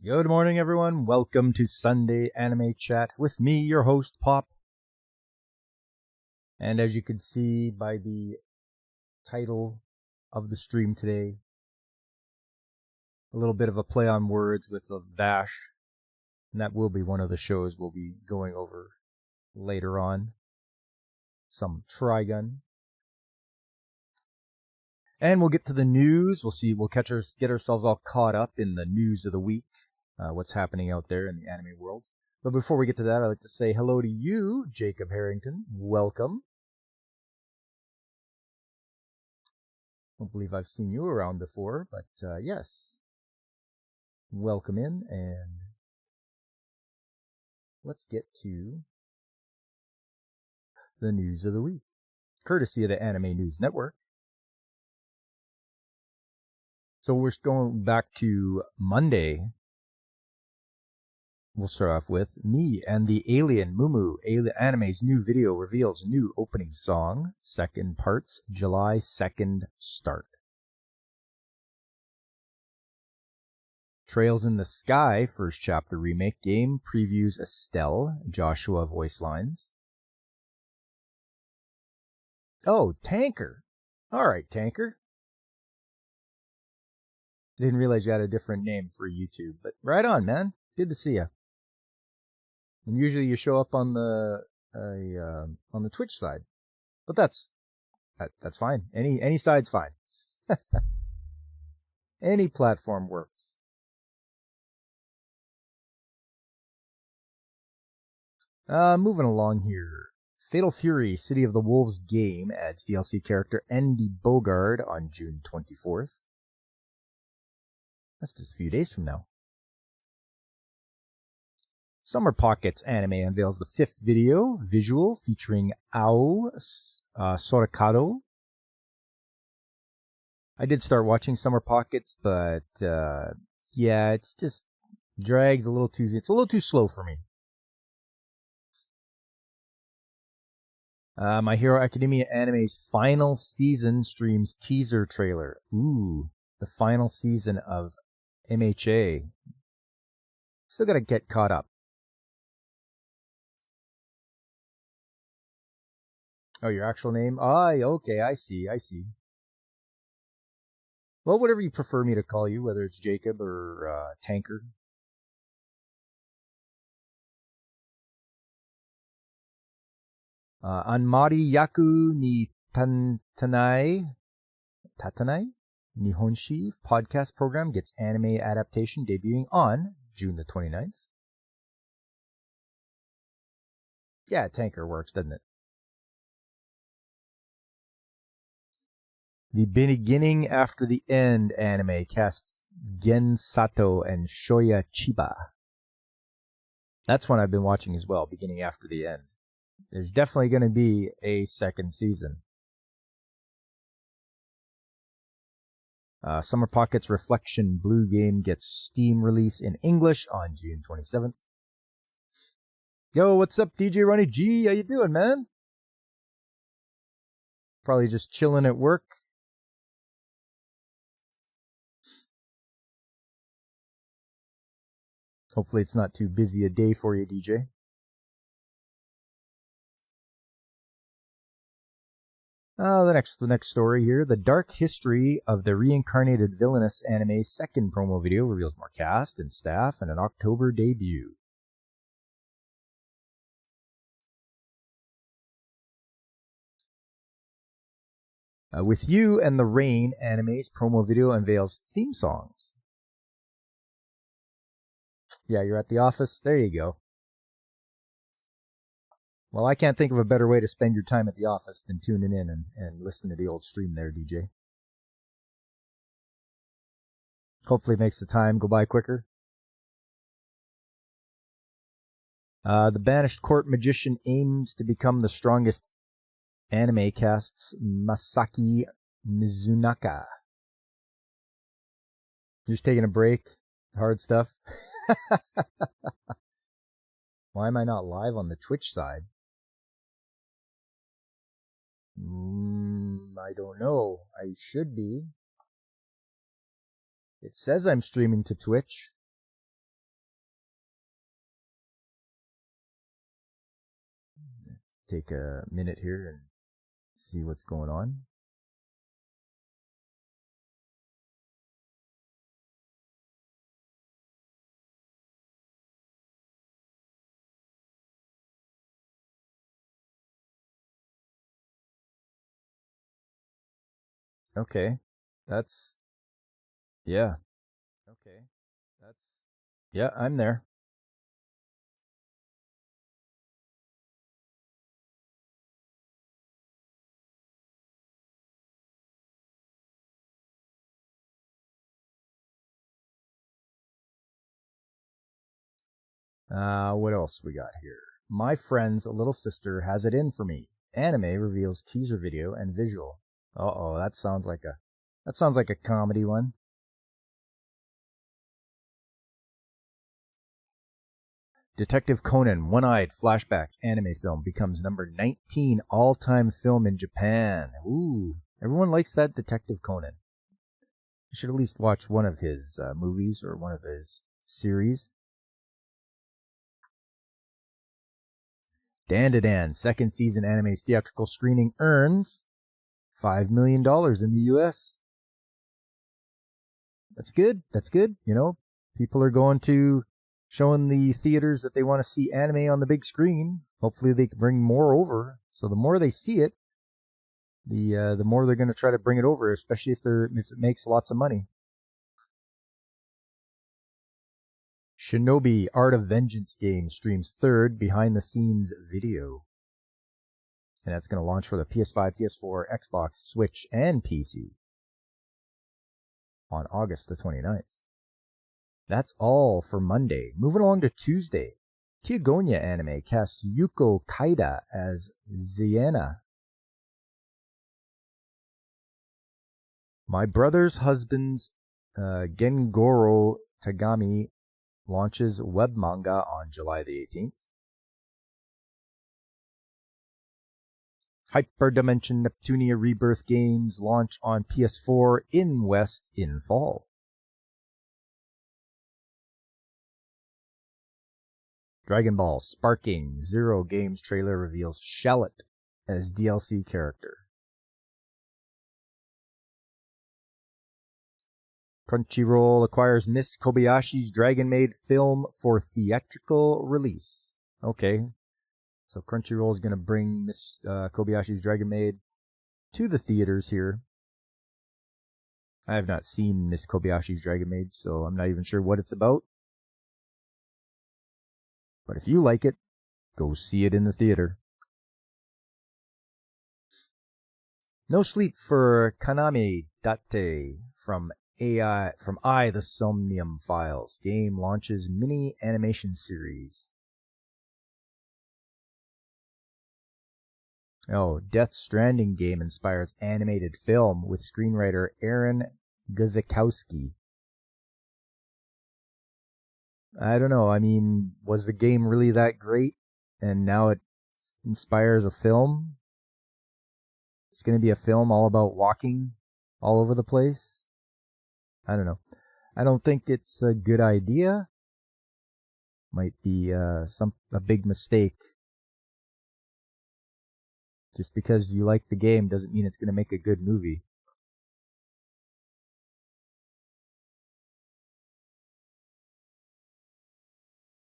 Good morning, everyone. Welcome to Sunday Anime Chat with me, your host, Pop. And as you can see by the title of the stream today, a little bit of a play on words with a Vash. And that will be one of the shows we'll be going over later on. Some Trigun. And we'll get to the news. We'll get ourselves all caught up in the news of the week. What's happening out there in the anime world. But before we get to that, I'd like to say hello to you, Jacob Harrington. Welcome. I don't believe I've seen you around before, but yes. Welcome in, and let's get to the news of the week, courtesy of the Anime News Network. So we're going back to Monday. We'll start off with Me and the Alien Mumu. Anime's new video reveals new opening song. Second parts, July 2nd start. Trails in the Sky, first chapter remake game, previews Estelle, Joshua voice lines. Oh, Tanker. All right, Tanker. Didn't realize you had a different name for YouTube, but right on, man. Good to see you. And usually you show up on the Twitch side, but that's fine. Any side's fine. Any platform works. Moving along here. Fatal Fury: City of the Wolves game adds DLC character Andy Bogard on June 24th. That's just a few days from now. Summer Pockets Anime unveils the 5th visual featuring Ao Sorakato. I did start watching Summer Pockets, but yeah, it's just drags it's a little too slow for me. My Hero Academia Anime's final season streams teaser trailer. Ooh, the final season of MHA. Still gotta get caught up. Oh, your actual name? Okay, I see. Well, whatever you prefer me to call you, whether it's Jacob or Tanker. Anmari Yaku ni Tatanai Nihonshi podcast program gets anime adaptation debuting on June the 29th. Yeah, Tanker works, doesn't it? The Beginning After the End anime casts Gen Sato and Shoya Chiba. That's one I've been watching as well, Beginning After the End. There's definitely going to be a second season. Summer Pockets Reflection Blue game gets Steam release in English on June 27th. Yo, what's up, DJ Ronnie G? How you doing, man? Probably just chilling at work. Hopefully it's not too busy a day for you, DJ. The next story here. The dark history of the reincarnated villainous anime's second promo video reveals more cast and staff and an October debut. With You and the Rain anime's promo video unveils theme songs. Yeah, you're at the office. There you go. Well, I can't think of a better way to spend your time at the office than tuning in and listening to the old stream there, DJ. Hopefully it makes the time go by quicker. The Banished Court Magician aims to become the strongest anime, casts Masaki Mizunaka. You're just taking a break? Hard stuff? Why am I not live on the Twitch side? I don't know. I should be. It says I'm streaming to Twitch. take a minute here and see what's going on. Okay. That's, yeah. Okay. That's, yeah, I'm there. What else we got here? My friend's little sister has it in for me. Anime reveals teaser video and visual. Uh-oh, that sounds like a comedy one. Detective Conan One-Eyed Flashback anime film becomes number 19 all-time film in Japan. Ooh, everyone likes that Detective Conan. You should at least watch one of his movies or one of his series. Dan second season anime's theatrical screening earns $5 million in the U.S. That's good. That's good. You know, people are going to showing the theaters that they want to see anime on the big screen. Hopefully they can bring more over. So the more they see it, the more they're going to try to bring it over, especially if it makes lots of money. Shinobi Art of Vengeance game streams third behind the scenes video. And that's going to launch for the PS5, PS4, Xbox, Switch, and PC on August the 29th. That's all for Monday. Moving along to Tuesday. Kiyogonya anime casts Yuko Kaida as Ziena. My brother's husband's Gengoro Tagami launches web manga on July the 18th. Hyperdimension Neptunia Rebirth games launch on PS4 in West in fall. Dragon Ball Sparking Zero Games trailer reveals Shallot as DLC character. Crunchyroll acquires Miss Kobayashi's Dragon Maid film for theatrical release. Okay, so Crunchyroll is going to bring Miss Kobayashi's Dragon Maid to the theaters here. I have not seen Miss Kobayashi's Dragon Maid, so I'm not even sure what it's about. But if you like it, go see it in the theater. No sleep for Kaname Date from I the Somnium Files. Game launches mini animation series. Oh, Death Stranding game inspires animated film with screenwriter Aaron Guzikowski. I don't know. I mean, was the game really that great? And now it inspires a film? It's going to be a film all about walking all over the place? I don't know. I don't think it's a good idea. Might be a big mistake. Just because you like the game doesn't mean it's going to make a good movie.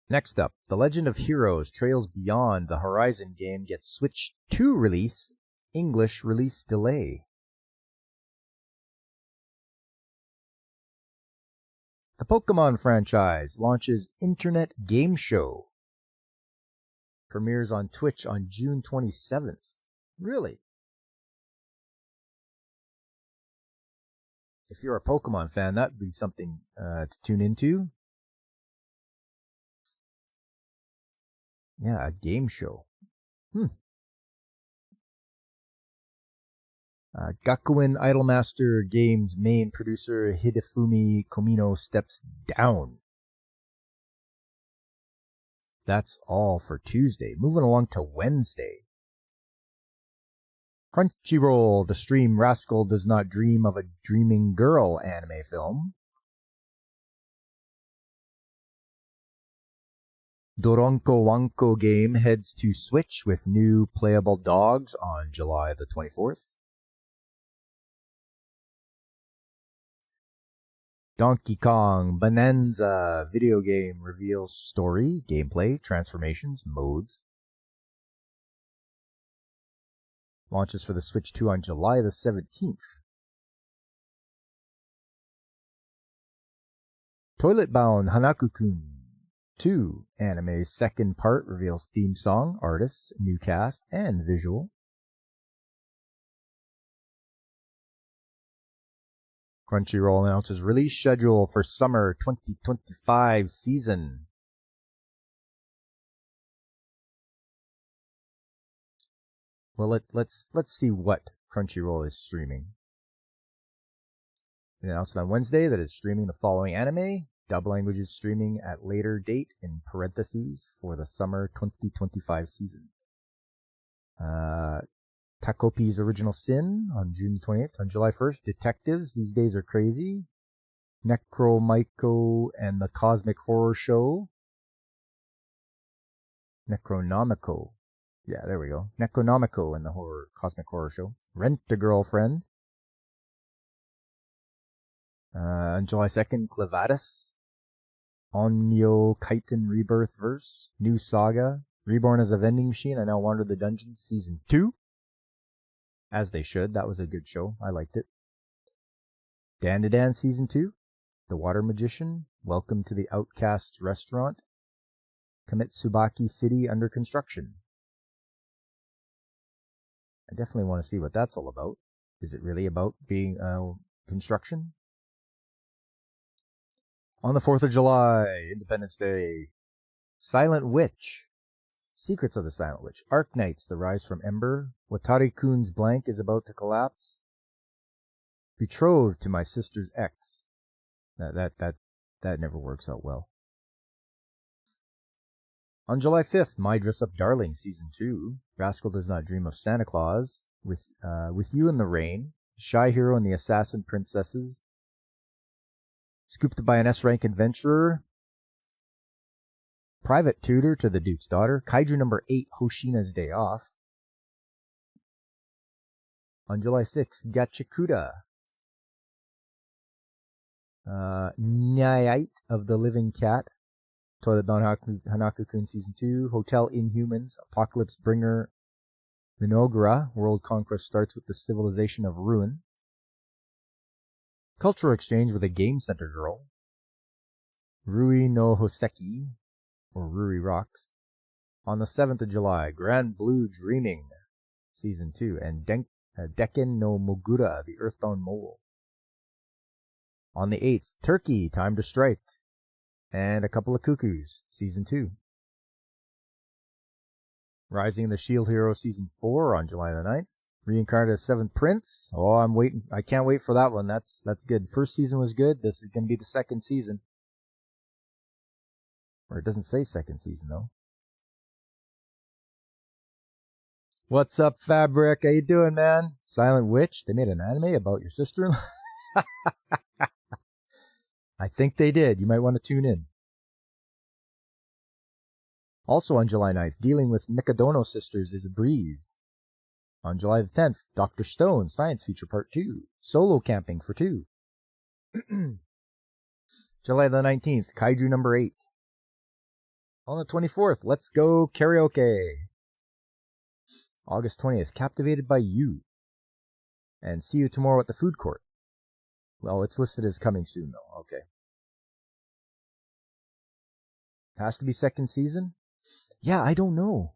Next up, The Legend of Heroes Trails Beyond the Horizon game gets Switch 2 release, English release delay. The Pokemon franchise launches Internet Game Show. Premieres on Twitch on June 27th. Really? If you're a Pokemon fan, that would be something to tune into. Yeah, a game show. Gakuen Idolmaster Games main producer Hidefumi Komino steps down. That's all for Tuesday. Moving along to Wednesday. Crunchyroll to stream Rascal Does Not Dream of a Dreaming Girl anime film. Doronko Wanko game heads to Switch with new playable dogs on July the 24th. Donkey Kong Bonanza video game reveals story, gameplay, transformations, modes. Launches for the Switch 2 on July the 17th. Toilet Bound Hanaku-kun 2 anime's second part reveals theme song, artists, new cast, and visual. Crunchyroll announces release schedule for summer 2025 season. Well, let's see what Crunchyroll is streaming. It announced on Wednesday that it's streaming the following anime, dub languages streaming at later date in parentheses for the summer 2025 season. Takopi's Original Sin on June 20th. On July 1st, Detectives, These Days Are Crazy. Necromico and the Cosmic Horror Show. Necronomico. Yeah, there we go. Necronomico and the Cosmic Horror Show. Rent a Girlfriend. On July 2nd, Clevatus. Onmyo Kaiten Rebirth Verse. New Saga. Reborn as a Vending Machine. I Now Wander the Dungeon. Season 2. As they should. That was a good show. I liked it. Dan to Dan Season 2. The Water Magician. Welcome to the Outcast Restaurant. Kamitsubaki City under construction. I definitely want to see what that's all about. Is it really about being construction? On the 4th of July, Independence Day. Silent Witch. Secrets of the Silent Witch. Arc Knights, The Rise from Ember. Watari-kun's blank is about to collapse. Betrothed to My Sister's Ex. That never works out well. On July 5th, My Dress Up Darling Season 2. Rascal Does Not Dream of Santa Claus. With You in the Rain. Shy Hero and the Assassin Princesses. Scooped by an S-rank adventurer. Private Tutor to the Duke's Daughter. Kaiju number 8, Hoshina's Day Off. On July 6th, Gachikuda. Nyait of the Living Cat. Toilet Bound Hanaku-kun Season 2. Hotel Inhumans. Apocalypse Bringer. Minogra. World Conquest starts with the civilization of Ruin. Cultural Exchange with a Game Center Girl. Rui no Hoseki. Or Ruri Rocks. On the 7th of July, Grand Blue Dreaming, Season 2, and Dekken no Mogura, the Earthbound Mole. On the 8th, Turkey, Time to Strike, and A Couple of Cuckoos, Season 2. Rising the Shield Hero, Season 4, on July the 9th. Reincarnated as 7th Prince. Oh, I'm waiting. I can't wait for that one. That's good. First season was good. This is going to be the second season. Or it doesn't say second season, though. What's up, Fabric? How you doing, man? Silent Witch? They made an anime about your sister-in-law? I think they did. You might want to tune in. Also on July 9th, Dealing with Mikadono Sisters is a breeze. On July the 10th, Dr. Stone, Science Feature Part 2. Solo Camping for 2. July the 19th, Kaiju number 8. On the 24th, Let's Go Karaoke. August 20th, Captivated by You. And See You Tomorrow at the Food Court. Well, it's listed as coming soon, though. Okay. Has to be second season? Yeah, I don't know.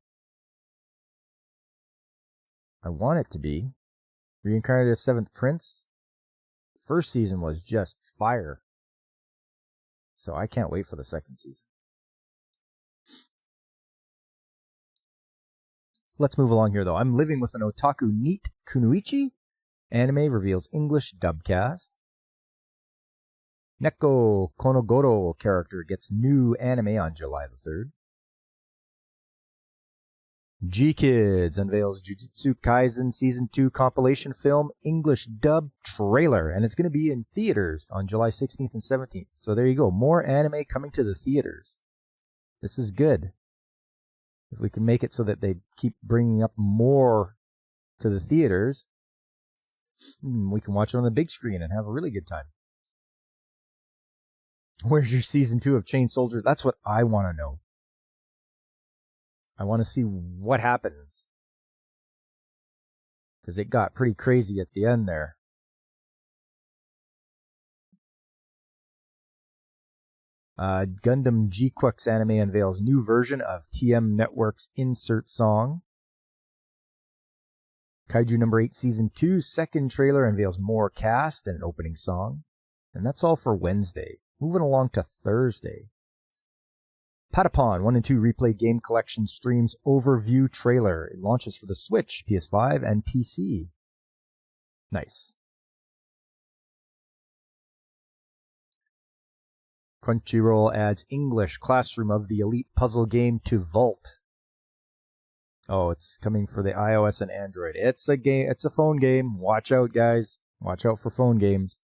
I want it to be. Reincarnated as 7th Prince. First season was just fire. So I can't wait for the second season. Let's move along here, though. I'm Living with an Otaku Neat Kunoichi. Anime reveals English dubcast. Neko Konogoro character gets new anime on July the 3rd. G-Kids unveils Jujutsu Kaisen Season 2 compilation film English dub trailer. And it's going to be in theaters on July 16th and 17th. So there you go. More anime coming to the theaters. This is good. If we can make it so that they keep bringing up more to the theaters, we can watch it on the big screen and have a really good time. Where's your season 2 of Chain Soldier? That's what I want to know. I want to see what happens. Because it got pretty crazy at the end there. Gundam G-Quix anime unveils new version of TM Network's insert song. Kaiju number 8 season 2 second trailer unveils more cast and an opening song. And that's all for Wednesday. Moving along to Thursday. Patapon 1 and 2 Replay Game Collection streams overview trailer. It launches for the Switch, PS5, and PC. Nice. Crunchyroll adds English Classroom of the Elite puzzle game to Vault. Oh, it's coming for the iOS and Android. It's a game. It's a phone game. Watch out, guys. Watch out for phone games.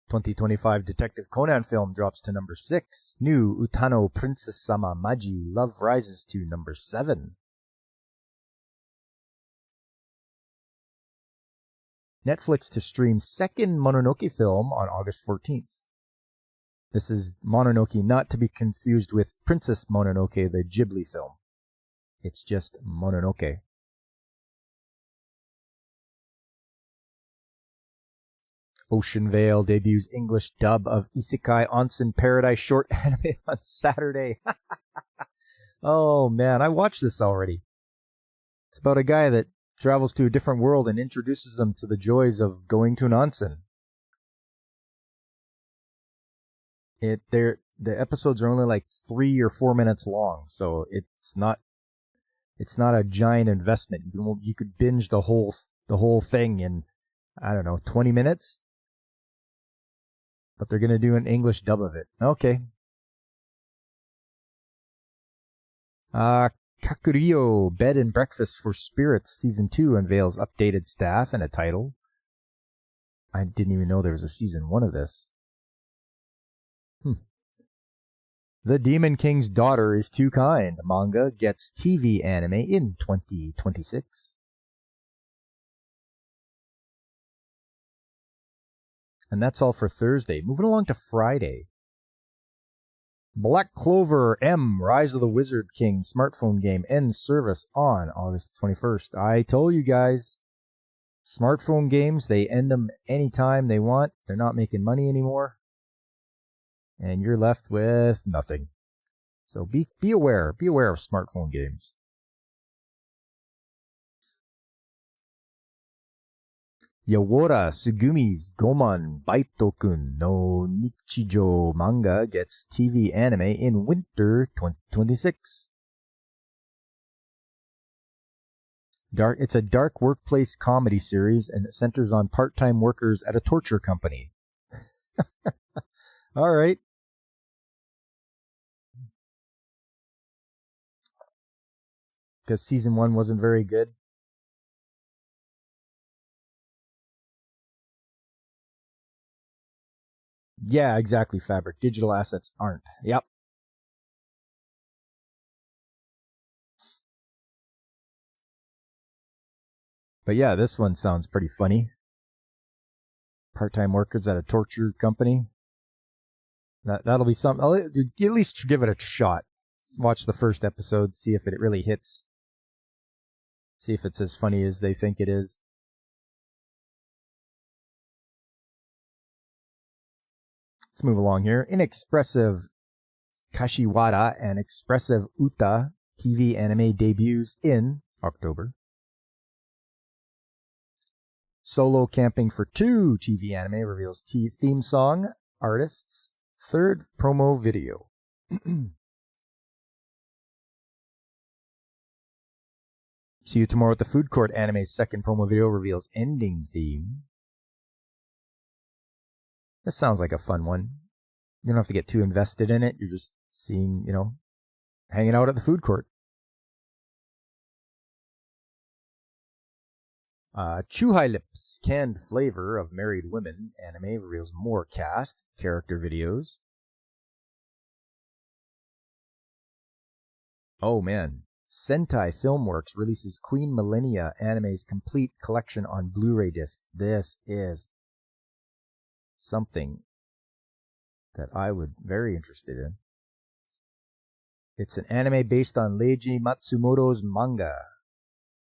2025 Detective Conan film drops to number 6. New Utano Princess Sama Maji Love rises to number 7. Netflix to stream second Mononoke film on August 14th. This is Mononoke, not to be confused with Princess Mononoke, the Ghibli film. It's just Mononoke. Ocean Vale debuts English dub of Isekai Onsen Paradise short anime on Saturday. Oh man, I watched this already. It's about a guy that travels to a different world and introduces them to the joys of going to an onsen. The episodes are only like 3 or 4 minutes long, so it's not a giant investment. You could binge the whole thing in, I don't know, 20 minutes. But they're going to do an English dub of it. Okay. Kakurio Bed and Breakfast for Spirits Season 2 unveils updated staff and a title. I didn't even know there was a Season 1 of this. The Demon King's Daughter is Too Kind manga gets TV anime in 2026. And that's all for Thursday. Moving along to Friday. Black Clover M Rise of the Wizard King smartphone game ends service on August 21st. I told you guys, smartphone games, they end them anytime they want. They're not making money anymore. And you're left with nothing. So be aware. Be aware of smartphone games. Yawora Sugumi's Goman Baitokun no Nichijo manga gets TV anime in winter 2026. It's a dark workplace comedy series and it centers on part-time workers at a torture company. All right. Because season 1 wasn't very good. Yeah, exactly, Fabric. Digital assets aren't. Yep. But yeah, this one sounds pretty funny. Part-time workers at a torture company. That'll be something. I'll at least give it a shot. Let's watch the first episode, see if it really hits. See if it's as funny as they think it is. Let's move along here. Inexpressive Kashiwara and Expressive Uta TV anime debuts in October. Solo Camping for 2 TV anime reveals theme song, artists, third promo video. See You Tomorrow at the Food Court anime's second promo video reveals ending theme. This sounds like a fun one. You don't have to get too invested in it. You're just seeing, hanging out at the food court. Chuhai Lips, canned flavor of married women. Anime reveals more cast, character videos. Oh man. Sentai Filmworks releases Queen Millennia anime's complete collection on Blu-ray disc. This is something that I would very interested in. It's an anime based on Leiji Matsumoto's manga,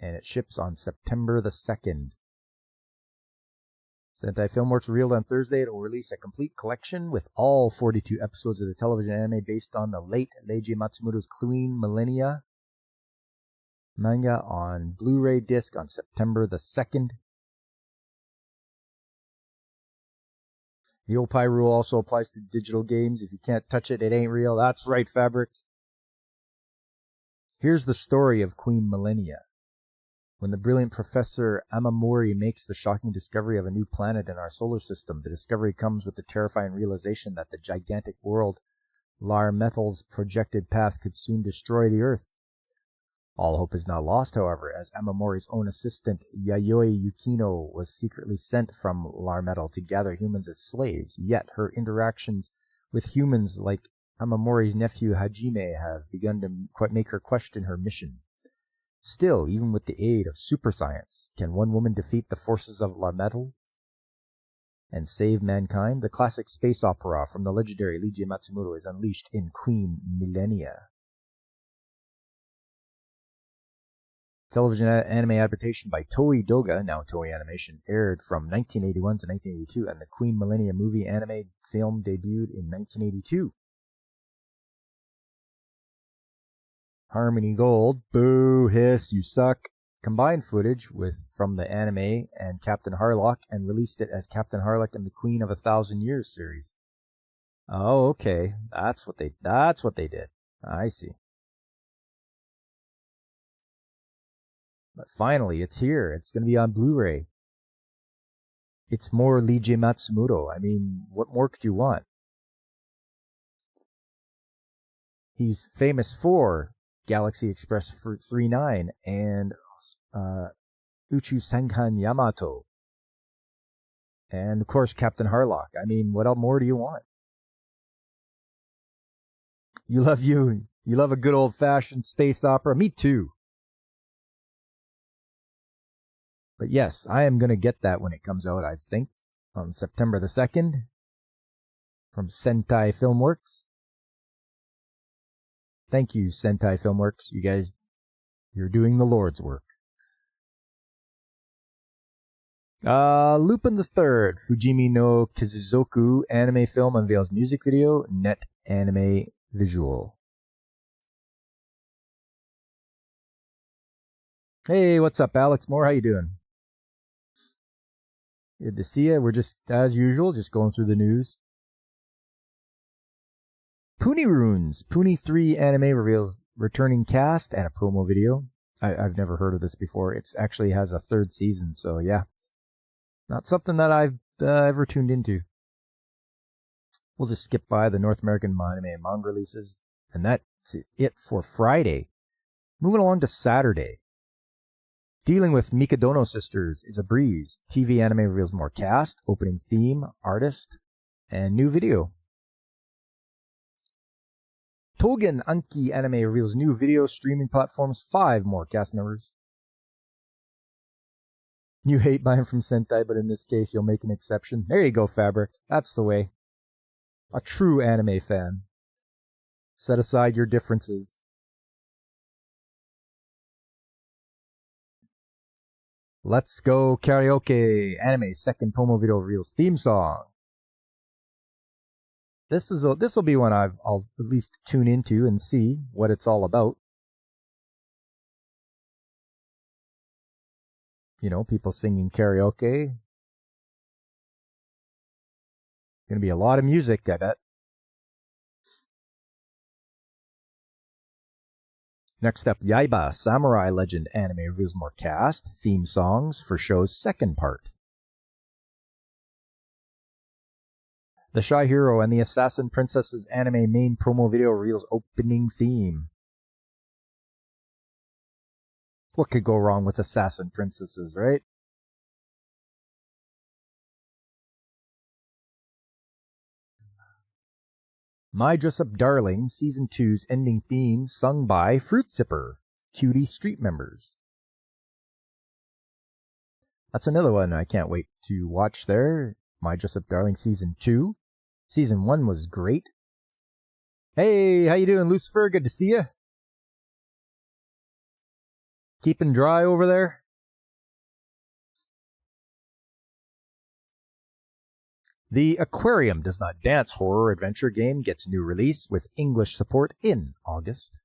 and it ships on September the 2nd. Sentai Filmworks revealed on Thursday it will release a complete collection with all 42 episodes of the television anime based on the late Leiji Matsumoto's Queen Millennia manga on Blu-ray disc on September the 2nd. The Opie rule also applies to digital games. If you can't touch it, it ain't real. That's right, Fabric. Here's the story of Queen Millennia. When the brilliant Professor Amamori makes the shocking discovery of a new planet in our solar system, the discovery comes with the terrifying realization that the gigantic world Lar Methal's projected path could soon destroy the Earth. All hope is now lost, however, as Amamori's own assistant, Yayoi Yukino, was secretly sent from Lar Metal to gather humans as slaves, yet her interactions with humans like Amamori's nephew Hajime have begun to make her question her mission. Still, even with the aid of super science, can one woman defeat the forces of Lar Metal and save mankind? The classic space opera from the legendary Leiji Matsumoto is unleashed in Queen Millennia. Television anime adaptation by Toei Doga, now Toei Animation, aired from 1981 to 1982, and the Queen Millennia movie anime film debuted in 1982. Harmony Gold, boo, hiss, you suck, combined footage from the anime and Captain Harlock and released it as Captain Harlock and the Queen of 1,000 Years series. Oh, okay. That's what they did. I see. But finally, it's here. It's going to be on Blu-ray. It's more Leiji Matsumoto. I mean, what more could you want? He's famous for Galaxy Express 39 and Uchu Senkan Yamato. And, of course, Captain Harlock. I mean, what else more do you want? You love a good old-fashioned space opera? Me too. But yes, I am going to get that when it comes out, I think, on September the 2nd from Sentai Filmworks. Thank you, Sentai Filmworks. You guys, you're doing the Lord's work. Lupin the Third, Fujimi no Kizuzoku anime film unveils music video, net anime visual. Hey, what's up, Alex Moore? How you doing? Good to see you. We're just, as usual, just going through the news. Puni Runes, Puni 3 anime reveals returning cast and a promo video. I've never heard of this before. It actually has a 3rd season, so yeah. Not something that I've ever tuned into. We'll just skip by the North American anime and manga releases, and that's it for Friday. Moving along to Saturday. Dealing with Mikadono Sisters is a breeze. TV anime reveals more cast, opening theme, artist, and new video. Togen Anki anime reveals new video streaming platforms, 5 more cast members. You hate buying from Sentai, but in this case, you'll make an exception. There you go, Fabric. That's the way. A true anime fan. Set aside your differences. Let's Go Karaoke anime second promo video reveals theme song. This will be one I'll at least tune into and see what it's all about. You know, people singing karaoke. Gonna be a lot of music, I bet. Next up, Yaiba Samurai Legend anime reveals more cast, theme songs for show's second part. The Shy Hero and the Assassin Princesses anime main promo video reveals opening theme. What could go wrong with Assassin Princesses, right? My Dress Up Darling Season 2's ending theme sung by Fruit Zipper, Cutie Street members. That's another one I can't wait to watch there. My Dress Up Darling Season 2. Season 1 was great. Hey, how you doing, Lucifer? Good to see you. Keeping dry over there? The Aquarium Does Not Dance horror adventure game gets new release with English support in August.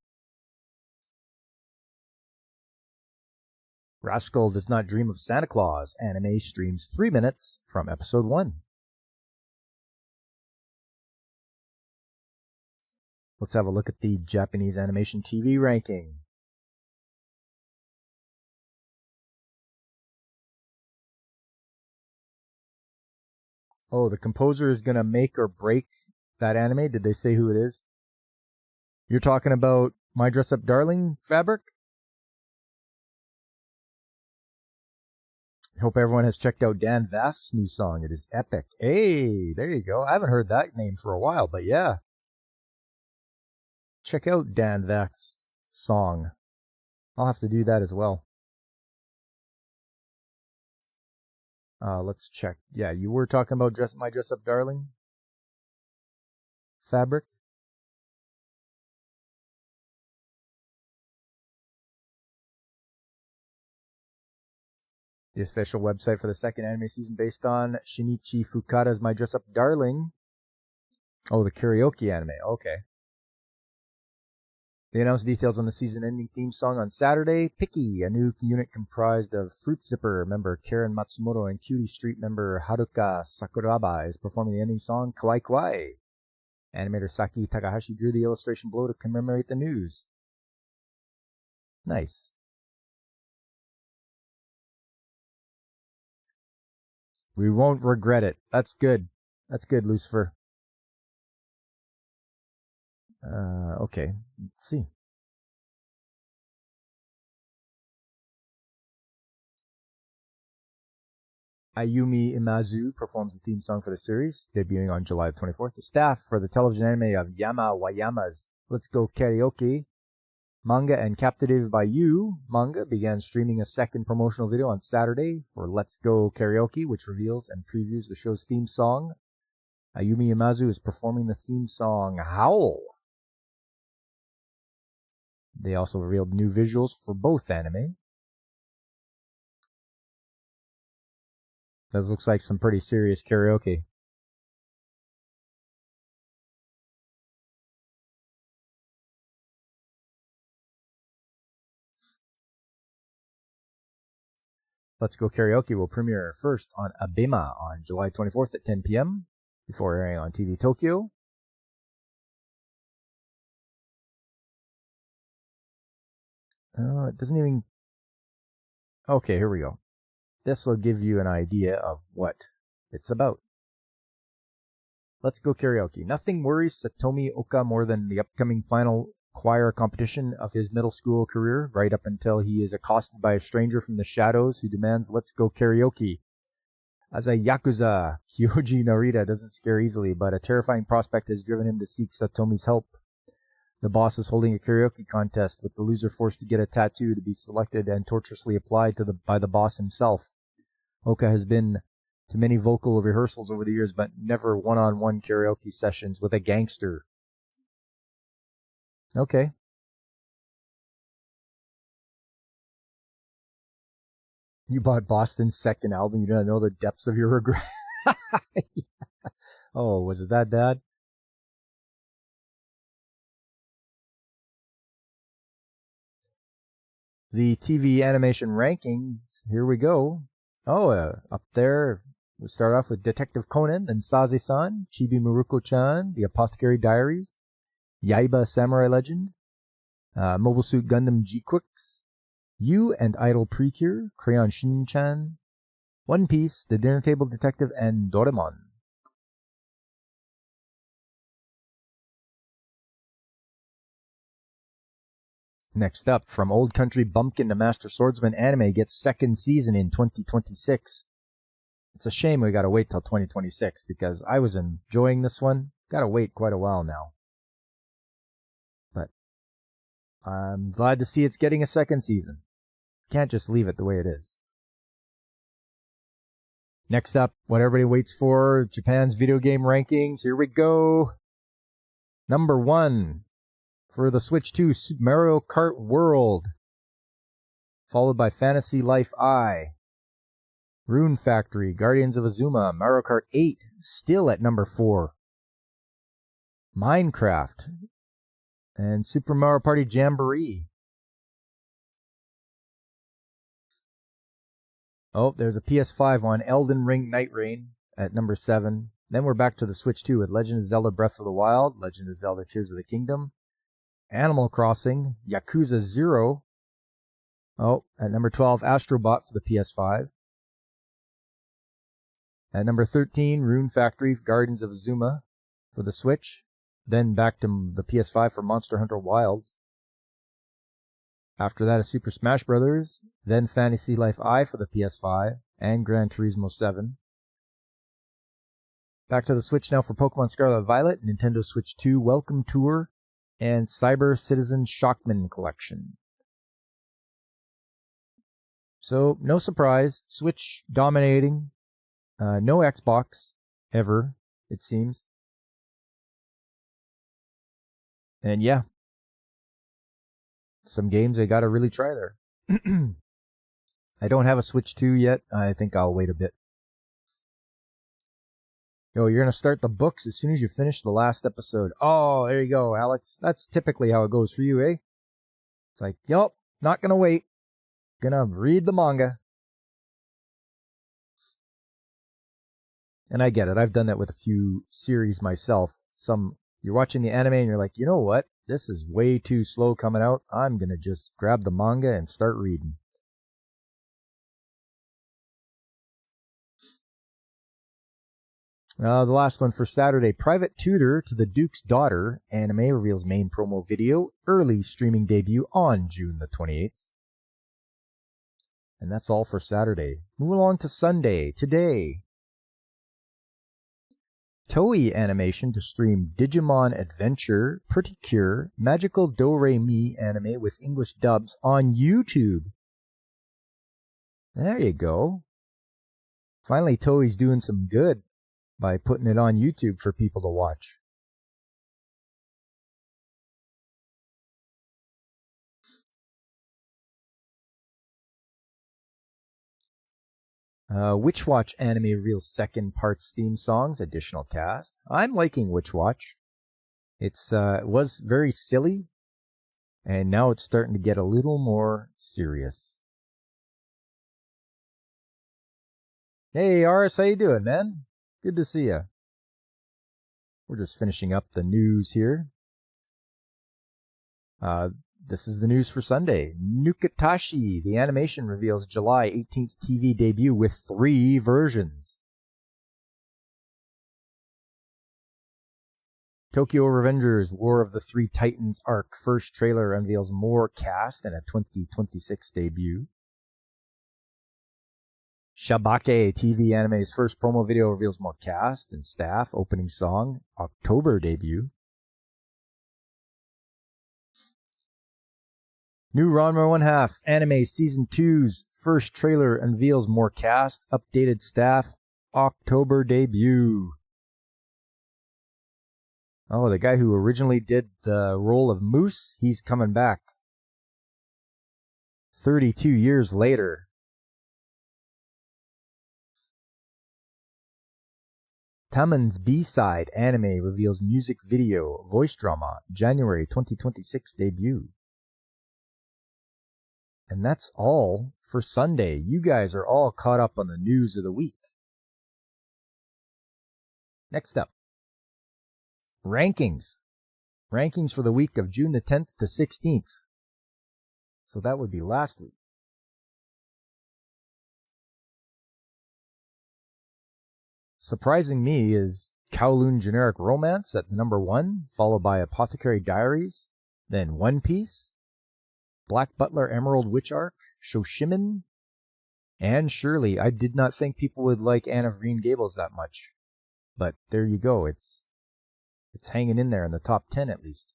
Rascal Does Not Dream of Santa Claus anime streams 3 minutes from episode 1. Let's have a look at the Japanese animation TV ranking. Oh, the composer is going to make or break that anime? Did they say who it is? You're talking about My Dress Up Darling Fabric? I hope everyone has checked out Dan Vast's new song. It is epic. Hey, there you go. I haven't heard that name for a while, but yeah. Check out Dan Vast's song. I'll have to do that as well. Let's check. Yeah, you were talking about My Dress Up Darling Fabric. The official website for the second anime season based on Shinichi Fukada's My Dress Up Darling. Oh, the karaoke anime. Okay. They announced details on the season-ending theme song on Saturday. Picky, a new unit comprised of Fruit Zipper member Karen Matsumoto and Cutie Street member Haruka Sakuraba, is performing the ending song Kawaii Kawaii. Animator Saki Takahashi drew the illustration below to commemorate the news. Nice. We won't regret it. That's good. That's good, Lucifer. Okay, let's see. Ayumi Imazu performs the theme song for the series, debuting on July 24th. The staff for the television anime of Yama Wayama's Let's Go Karaoke manga and Captivated by You manga began streaming a second promotional video on Saturday for Let's Go Karaoke, which reveals and previews the show's theme song. Ayumi Imazu is performing the theme song Howl. They also revealed new visuals for both anime. That looks like some pretty serious karaoke. Let's Go Karaoke will premiere first on Abema on July 24th at 10 p.m. before airing on TV Tokyo. It doesn't even... Okay, here we go. This will give you an idea of what it's about. Let's Go Karaoke. Nothing worries Satomi Oka more than the upcoming final choir competition of his middle school career, right up until he is accosted by a stranger from the shadows who demands Let's Go Karaoke. As a Yakuza, Kyoji Narita doesn't scare easily, but a terrifying prospect has driven him to seek Satomi's help. The boss is holding a karaoke contest, with the loser forced to get a tattoo to be selected and torturously applied by the boss himself. Oka has been to many vocal rehearsals over the years, but never one-on-one karaoke sessions with a gangster. Okay. You bought Boston's second album, you didn't know the depths of your regret. Oh, was it that bad? The TV animation rankings, here we go. Oh, up there, we start off with Detective Conan, then Saze-san, Chibi Maruko-chan, The Apothecary Diaries, Yaiba Samurai Legend, Mobile Suit Gundam G-Quicks, You and Idol Precure, Crayon Shin-chan, One Piece, The Dinner Table Detective, and Doraemon. Next up, From Old Country Bumpkin to Master Swordsman anime gets second season in 2026. It's a shame we gotta wait till 2026 because I was enjoying this one. Gotta wait quite a while now. I'm glad to see it's getting a second season. Can't just leave it the way it is. Next up, what everybody waits for, Japan's video game rankings. Here we go. Number 1 for the Switch 2, Super Mario Kart World. Followed by Fantasy Life I. Rune Factory, Guardians of Azuma, Mario Kart 8, still at number 4. Minecraft, and Super Mario Party Jamboree. Oh, there's a PS5 one, Elden Ring Night Rain at number 7. Then we're back to the Switch 2 with Legend of Zelda Breath of the Wild, Legend of Zelda Tears of the Kingdom, Animal Crossing, Yakuza 0. Oh, at number 12, Astrobot for the PS5. At number 13, Rune Factory, Guardians of Azuma for the Switch. Then back to the PS5 for Monster Hunter Wilds. After that is Super Smash Bros., then Fantasy Life I for the PS5, and Gran Turismo 7. Back to the Switch now for Pokemon Scarlet Violet, Nintendo Switch 2 Welcome Tour, and Cyber Citizen Shockman Collection. So, no surprise, Switch dominating. No Xbox, ever, it seems. And yeah, some games I gotta really try there. I don't have a Switch 2 yet. I think I'll wait a bit. Yo, you're gonna start the books as soon as you finish the last episode. Oh, there you go, Alex. That's typically how it goes for you, eh? It's like, yup, not gonna wait. Gonna read the manga. And I get it. I've done that with a few series myself. You're watching the anime and you're like, you know what? This is way too slow coming out. I'm going to just grab the manga and start reading. The last one for Saturday. Private Tutor to the Duke's Daughter anime reveals main promo video. Early streaming debut on June the 28th. And that's all for Saturday. Move along to Sunday. Today, Toei Animation to stream Digimon Adventure, Pretty Cure, Magical Do-Re-Mi anime with English dubs on YouTube. There you go. Finally, Toei's doing some good by putting it on YouTube for people to watch. Witch Watch anime reveals second parts theme songs, additional cast. I'm liking Witch Watch. It was very silly, and now it's starting to get a little more serious. Hey, Aris, how you doing, man? Good to see you. We're just finishing up the news here. This is the news for Sunday. Nukatashi, the animation, reveals July 18th TV debut with 3 versions. Tokyo Revengers War of the Three Titans arc first trailer unveils more cast and a 2026 debut. Shabake TV anime's first promo video reveals more cast and staff. Opening song, October debut. New Ranma 1/2 anime season 2's first trailer unveils more cast, updated staff, October debut. Oh, the guy who originally did the role of Moose, he's coming back. 32 years later. Taman's B-Side anime reveals music video, voice drama, January 2026 debut. And that's all for Sunday. You guys are all caught up on the news of the week. Next up, rankings. Rankings for the week of June the 10th to 16th. So that would be last week. Surprising me is Kowloon Generic Romance at number 1, followed by Apothecary Diaries, then One Piece, Black Butler Emerald Witch Arc, Shoshimin, and Shirley. I did not think people would like Anne of Green Gables that much. But there you go. It's hanging in there in the top 10 at least.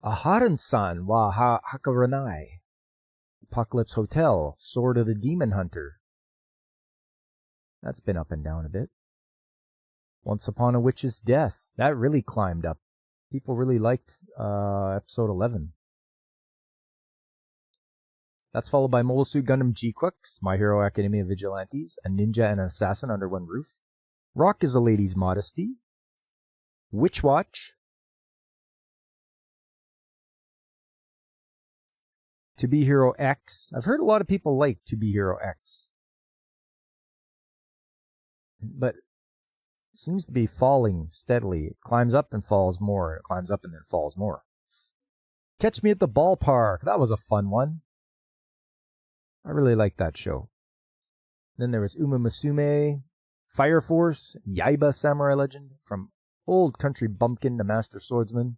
Aharan-san wa Hakaranai. Apocalypse Hotel, Sword of the Demon Hunter. That's been up and down a bit. Once Upon a Witch's Death. That really climbed up. People really liked episode 11. That's followed by Mobile Suit Gundam G-Quicks, My Hero Academia Vigilantes, A Ninja and an Assassin Under One Roof, Rock is a Lady's Modesty, Witch Watch, To Be Hero X. I've heard a lot of people like To Be Hero X, but it seems to be falling steadily. It climbs up and falls more. It climbs up and then falls more. Catch Me at the Ballpark. That was a fun one. I really liked that show. Then there was Uma Musume, Fire Force, Yaiba Samurai Legend, from Old Country Bumpkin to Master Swordsman.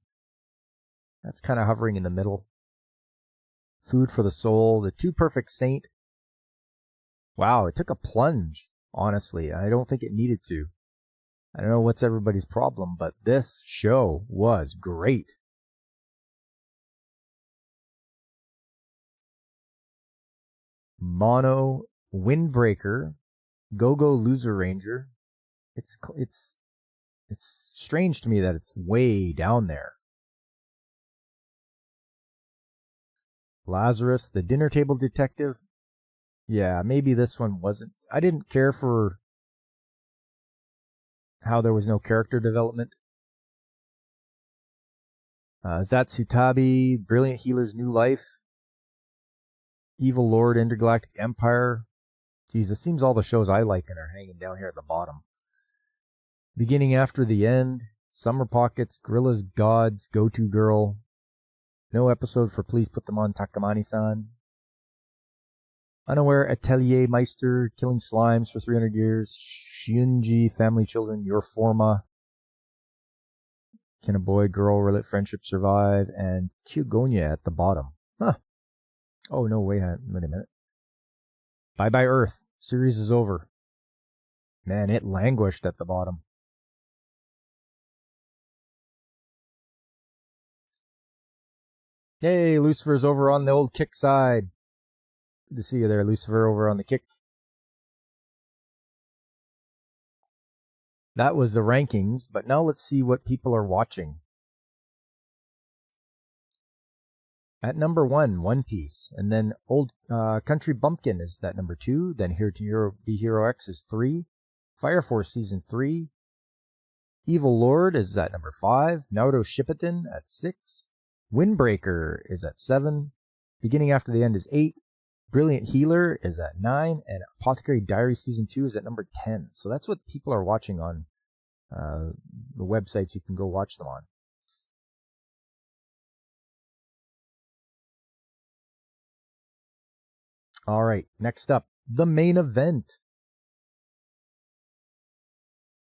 That's kind of hovering in the middle. Food for the Soul, The Two Perfect Saint. Wow, it took a plunge, honestly. I don't think it needed to. I don't know what's everybody's problem, but this show was great. Mono, Windbreaker, Go-Go Loser Ranger. It's strange to me that it's way down there. Lazarus, The Dinner Table Detective. Yeah, maybe this one wasn't. I didn't care for how there was no character development. Zatsutabi, Brilliant Healer's New Life. Evil Lord, Intergalactic Empire. Geez, it seems all the shows I like are hanging down here at the bottom. Beginning After the End, Summer Pockets, Gorilla's Gods, Go-To Girl. No episode for Please Put Them On Takamani-san. Unaware Atelier Meister, Killing Slimes for 300 Years. Shunji, Family Children, Your Forma. Can a Boy, Girl, Relit Friendship Survive? And Tiogonia at the bottom. Huh. Oh, no, wait a minute. Bye Bye Earth. Series is over. Man, it languished at the bottom. Hey, Lucifer's over on the old kick side. Good to see you there, Lucifer, over on the kick. That was the rankings, but now let's see what people are watching. At number 1, One Piece. And then Old Country Bumpkin is that number 2. Then Here to Be Hero X is 3. Fire Force Season 3. Evil Lord is at number 5. Naruto Shippuden at 6. Windbreaker is at 7. Beginning After the End is 8. Brilliant Healer is at 9. And Apothecary Diary Season 2 is at number 10. So that's what people are watching on the websites you can go watch them on. All right, next up, the main event.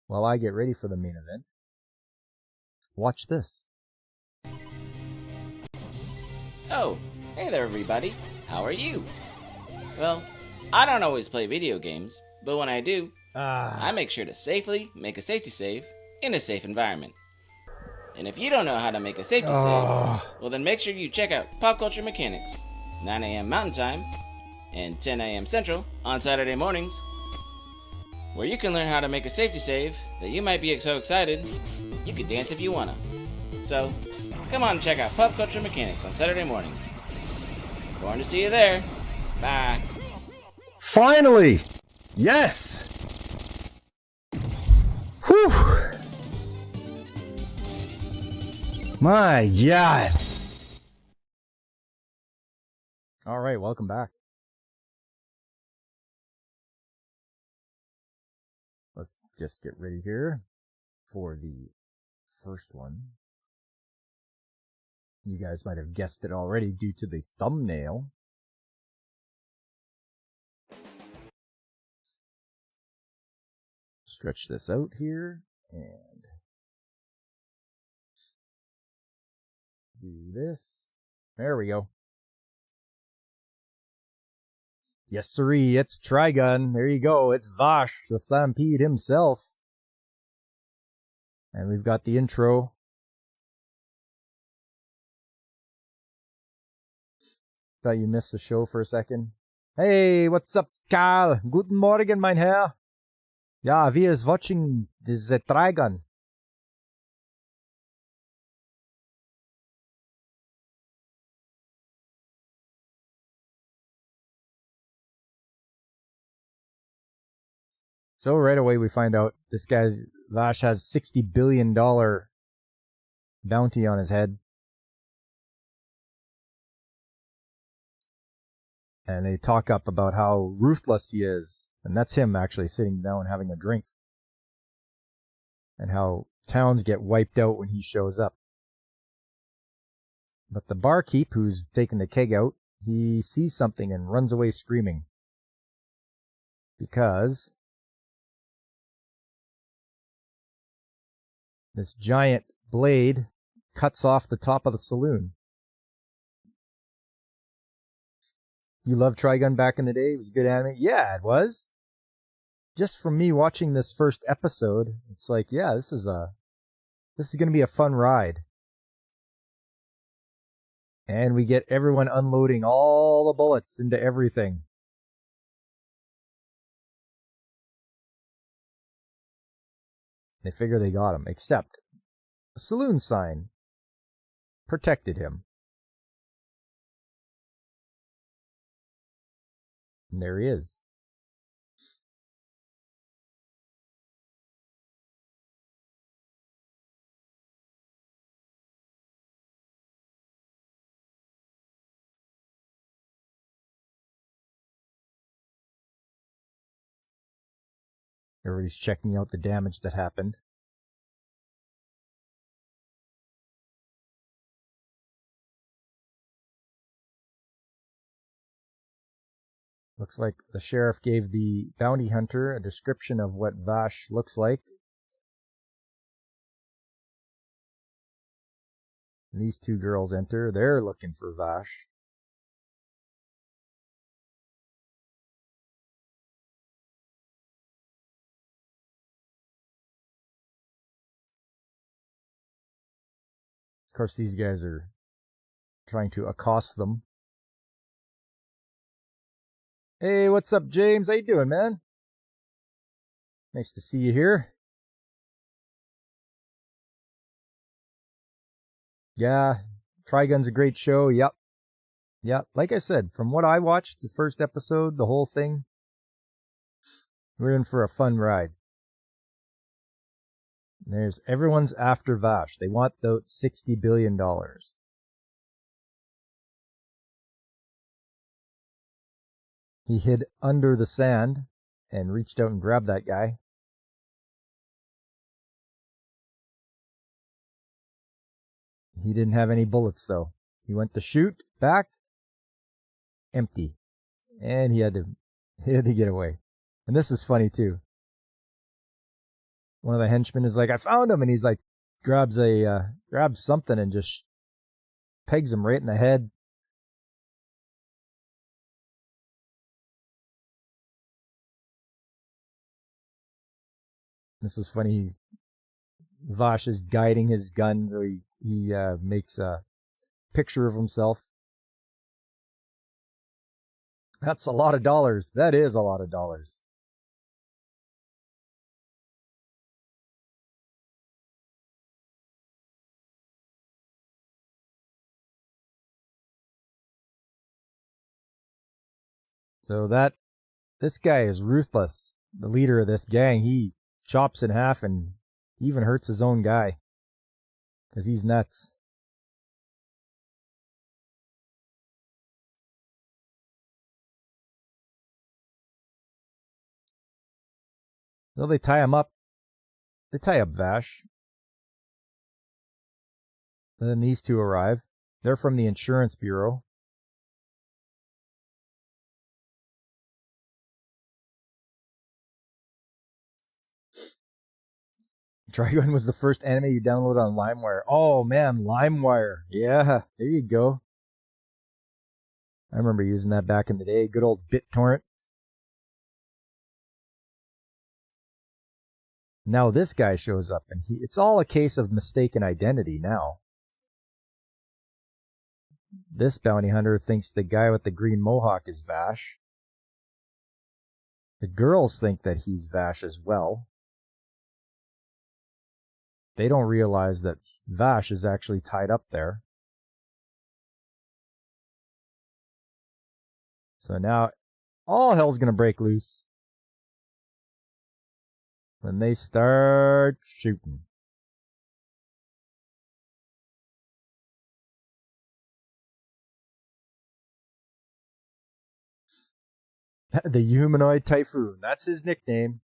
While I get ready for the main event, watch this. Oh, hey there everybody. How are you? Well, I don't always play video games, but when I do, I make sure to safely make a safety save in a safe environment. And if you don't know how to make a safety save, well then make sure you check out Pop Culture Mechanics, 9 a.m. Mountain Time, and 10 a.m. Central on Saturday mornings, where you can learn how to make a safety save that you might be so excited you could dance if you wanna. So, come on and check out Pop Culture Mechanics on Saturday mornings. Going to see you there. Bye. Finally! Yes! Whew! My God! All right, welcome back. Let's just get ready here for the first one. You guys might have guessed it already due to the thumbnail. Stretch this out here and do this. There we go. Yes, sirree, it's Trigun. There you go. It's Vash, the Stampede himself. And we've got the intro. Thought you missed the show for a second. Hey, what's up, Karl? Guten Morgen, mein Herr. Ja, wir is watching the Dragon. So right away we find out this guy's Vash has $60 billion bounty on his head. And they talk up about how ruthless he is. And that's him actually sitting down having a drink. And how towns get wiped out when he shows up. But the barkeep, who's taking the keg out, he sees something and runs away screaming. Because this giant blade cuts off the top of the saloon. You loved Trigun back in the day? It was good anime? Yeah, it was. Just from me watching this first episode, it's like, yeah, this is going to be a fun ride. And we get everyone unloading all the bullets into everything. They figure they got him, except a saloon sign protected him. And there he is. Everybody's checking out the damage that happened. Looks like the sheriff gave the bounty hunter a description of what Vash looks like. And these two girls enter. They're looking for Vash. Of course, these guys are trying to accost them. Hey, what's up, James? How you doing, man? Nice to see you here. Yeah, Trigun's a great show. Yep. Like I said, from what I watched, the first episode, the whole thing, we're in for a fun ride. There's everyone's after Vash. They want those $60 billion. He hid under the sand and reached out and grabbed that guy. He didn't have any bullets, though. He went to shoot, back, empty. And he had to get away. And this is funny, too. One of the henchmen is like, I found him, and he's like, grabs something and just pegs him right in the head. This is funny. Vash is guiding his gun, so he makes a picture of himself. That's a lot of dollars. That is a lot of dollars. So this guy is ruthless. The leader of this gang, he chops in half and even hurts his own guy. Because he's nuts. So they tie him up. They tie up Vash. And then these two arrive. They're from the insurance bureau. Trigun was the first anime you downloaded on LimeWire. Oh man, LimeWire. Yeah, there you go. I remember using that back in the day. Good old BitTorrent. Now this guy shows up, and it's all a case of mistaken identity now. This bounty hunter thinks the guy with the green mohawk is Vash. The girls think that he's Vash as well. They don't realize that Vash is actually tied up there. So now all hell's going to break loose when they start shooting. The humanoid typhoon. That's his nickname.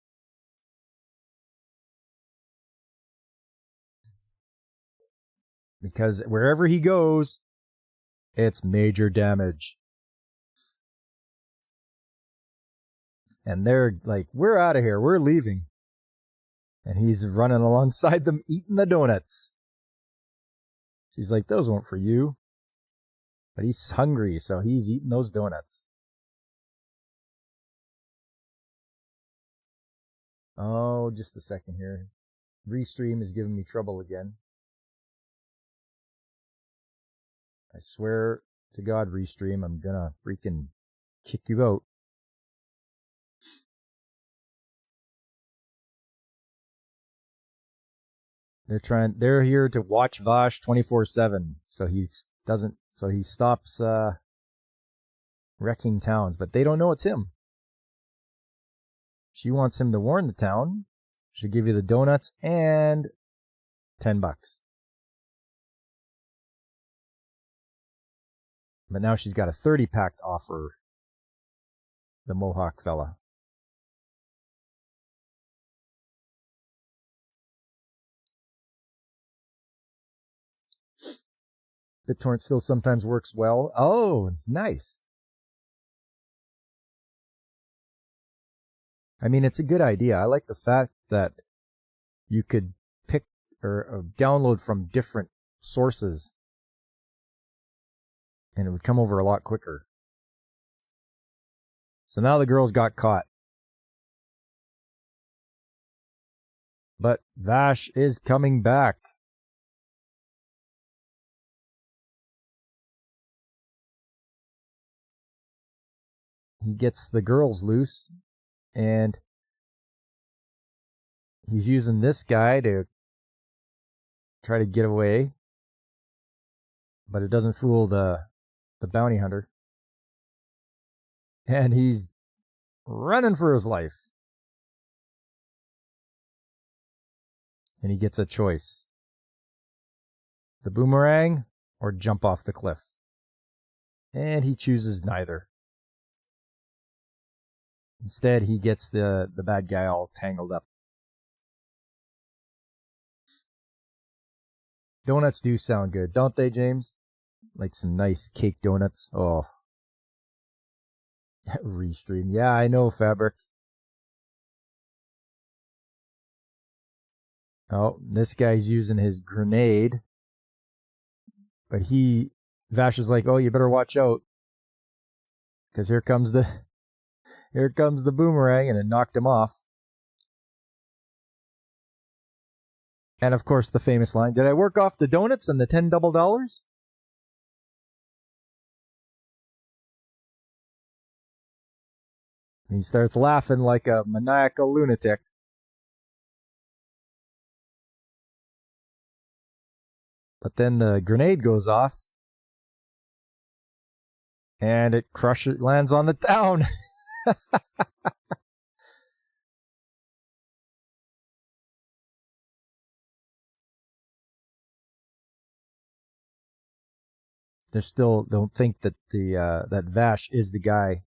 Because wherever he goes, it's major damage. And they're like, we're out of here. We're leaving. And he's running alongside them eating the donuts. She's like, those weren't for you. But he's hungry, so he's eating those donuts. Oh, just a second here. Restream is giving me trouble again. I swear to God, Restream, I'm gonna freaking kick you out. They're here to watch Vash 24/7. So he stops wrecking towns, but they don't know it's him. She wants him to warn the town. She'll give you the donuts and $10. But now she's got a 30-pack to offer the Mohawk fella. BitTorrent still sometimes works well. Oh, nice. I mean, it's a good idea. I like the fact that you could pick or download from different sources and it would come over a lot quicker. So now the girls got caught. But Vash is coming back. He gets the girls loose, and he's using this guy to try to get away. But it doesn't fool the bounty hunter. And he's running for his life. And he gets a choice. The boomerang or jump off the cliff. And he chooses neither. Instead, he gets the bad guy all tangled up. Donuts do sound good, don't they, James? Like some nice cake donuts. Oh. Restream. Yeah, I know, Fabric. Oh, this guy's using his grenade. But Vash is like, oh, you better watch out. Because here comes the boomerang, and it knocked him off. And of course, the famous line, did I work off the donuts and the $10 double dollars? He starts laughing like a maniacal lunatic. But then the grenade goes off. And it lands on the town. They still don't think that that Vash is the guy.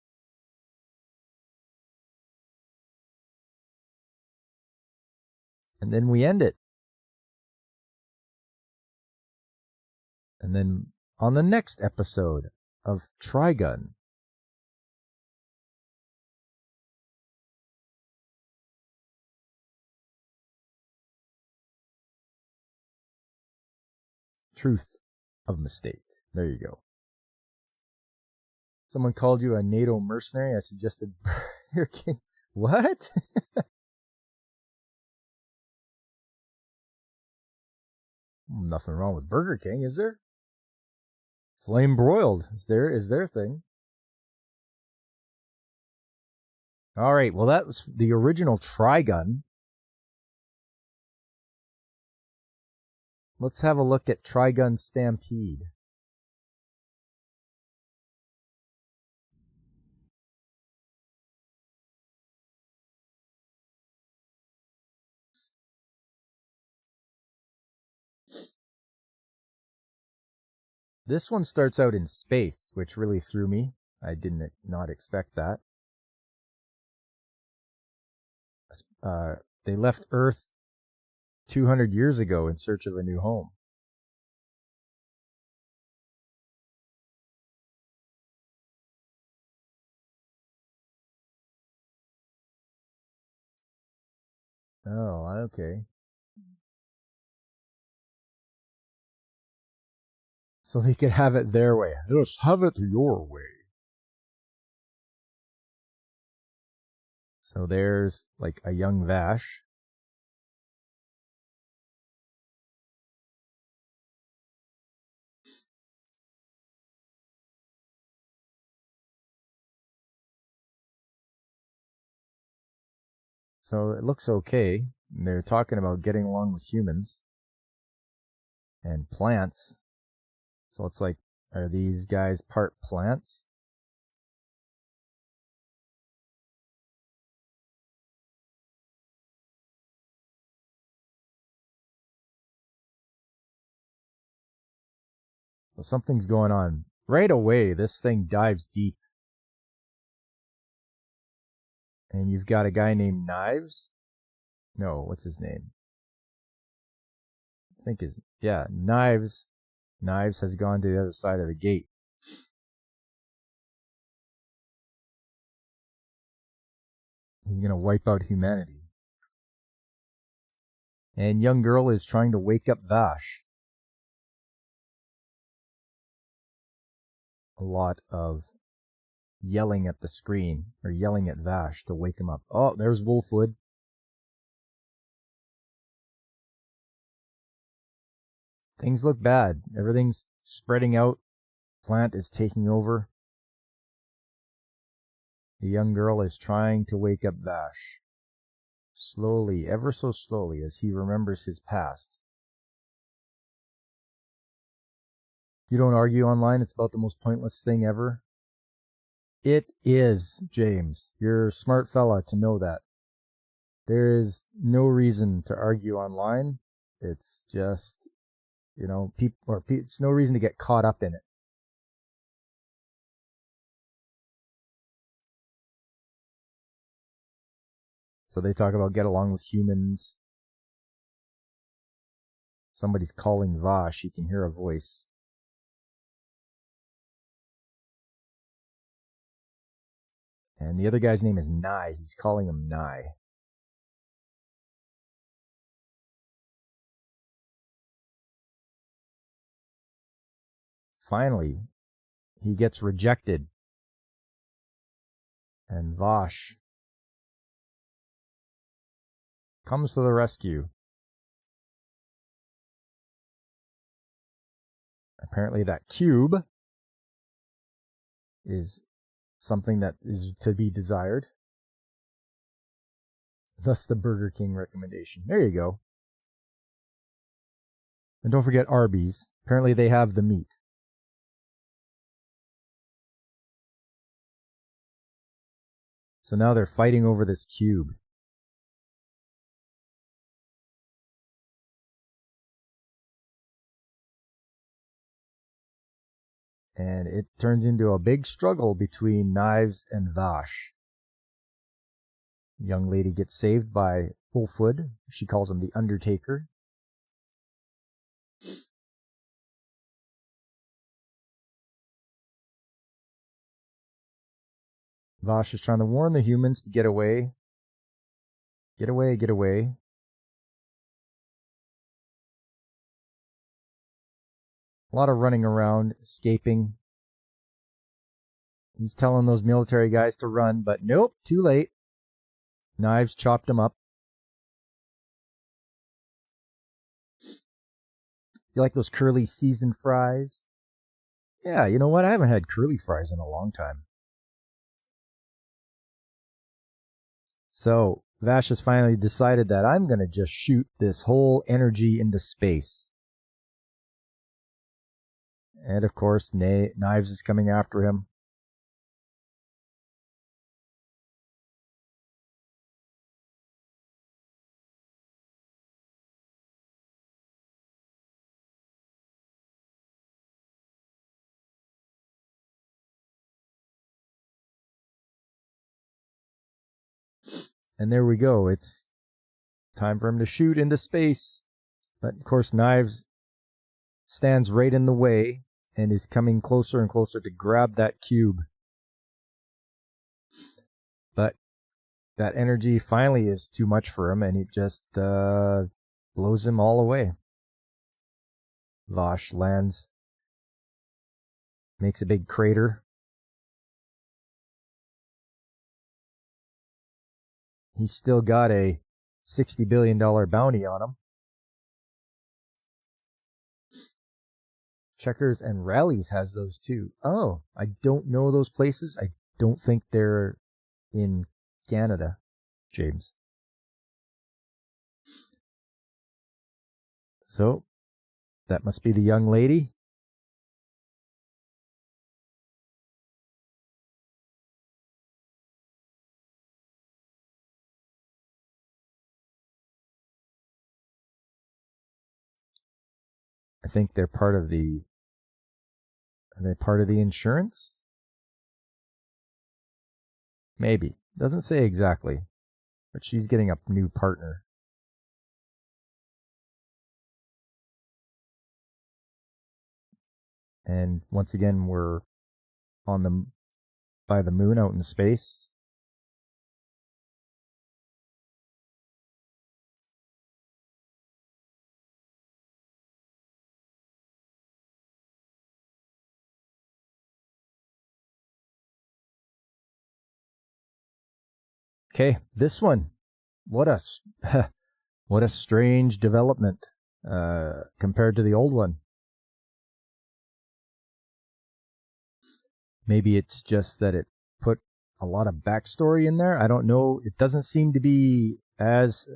And then we end it. And then on the next episode of Trigun. Truth of mistake. There you go. Someone called you a NATO mercenary. I suggested Burger King. What? Nothing wrong with Burger King, is there? Flame broiled is their thing. All right, well, that was the original Trigun. Let's have a look at Trigun Stampede. This one starts out in space, which really threw me. I did not expect that. They left Earth 200 years ago in search of a new home. Oh, okay. So they could have it their way. Just have it your way. So there's like a young Vash. So it looks okay. They're talking about getting along with humans and plants. So it's like, are these guys part plants? So something's going on. Right away, this thing dives deep. And you've got a guy named Knives. No, what's his name? I think Knives. Knives has gone to the other side of the gate. He's going to wipe out humanity. And young girl is trying to wake up Vash. A lot of yelling at the screen, or yelling at Vash to wake him up. Oh, there's Wolfwood. Things look bad. Everything's spreading out. Plant is taking over. The young girl is trying to wake up Vash. Slowly, ever so slowly, as he remembers his past. You don't argue online, it's about the most pointless thing ever. It is, James. You're a smart fella to know that. There is no reason to argue online. It's just, it's no reason to get caught up in it. So they talk about get along with humans. Somebody's calling Vash. You can hear a voice. And the other guy's name is Nye. He's calling him Nye. Finally, he gets rejected. And Vash comes to the rescue. Apparently that cube is something that is to be desired. Thus the Burger King recommendation. There you go. And don't forget Arby's. Apparently they have the meat. So now they're fighting over this cube. And it turns into a big struggle between Knives and Vash. The young lady gets saved by Wolfwood. She calls him the Undertaker. Vash is trying to warn the humans to get away. Get away, get away. A lot of running around, escaping. He's telling those military guys to run, but nope, too late. Knives chopped him up. You like those curly seasoned fries? Yeah, you know what? I haven't had curly fries in a long time. So Vash has finally decided that I'm going to just shoot this whole energy into space. And of course, Knives is coming after him. And there we go. It's time for him to shoot into space. But of course, Knives stands right in the way and is coming closer and closer to grab that cube. But that energy finally is too much for him, and it just blows him all away. Vash lands, makes a big crater. He's still got a $60 billion bounty on him. Checkers and Rallies has those too. Oh, I don't know those places. I don't think they're in Canada, James. So, that must be the young lady. I think they're part of the... Are they part of the insurance? Maybe. Doesn't say exactly. But she's getting a new partner. And once again, we're by the moon out in space. Okay, this one. What a what a strange development compared to the old one. Maybe it's just that it put a lot of backstory in there. I don't know. It doesn't seem to be as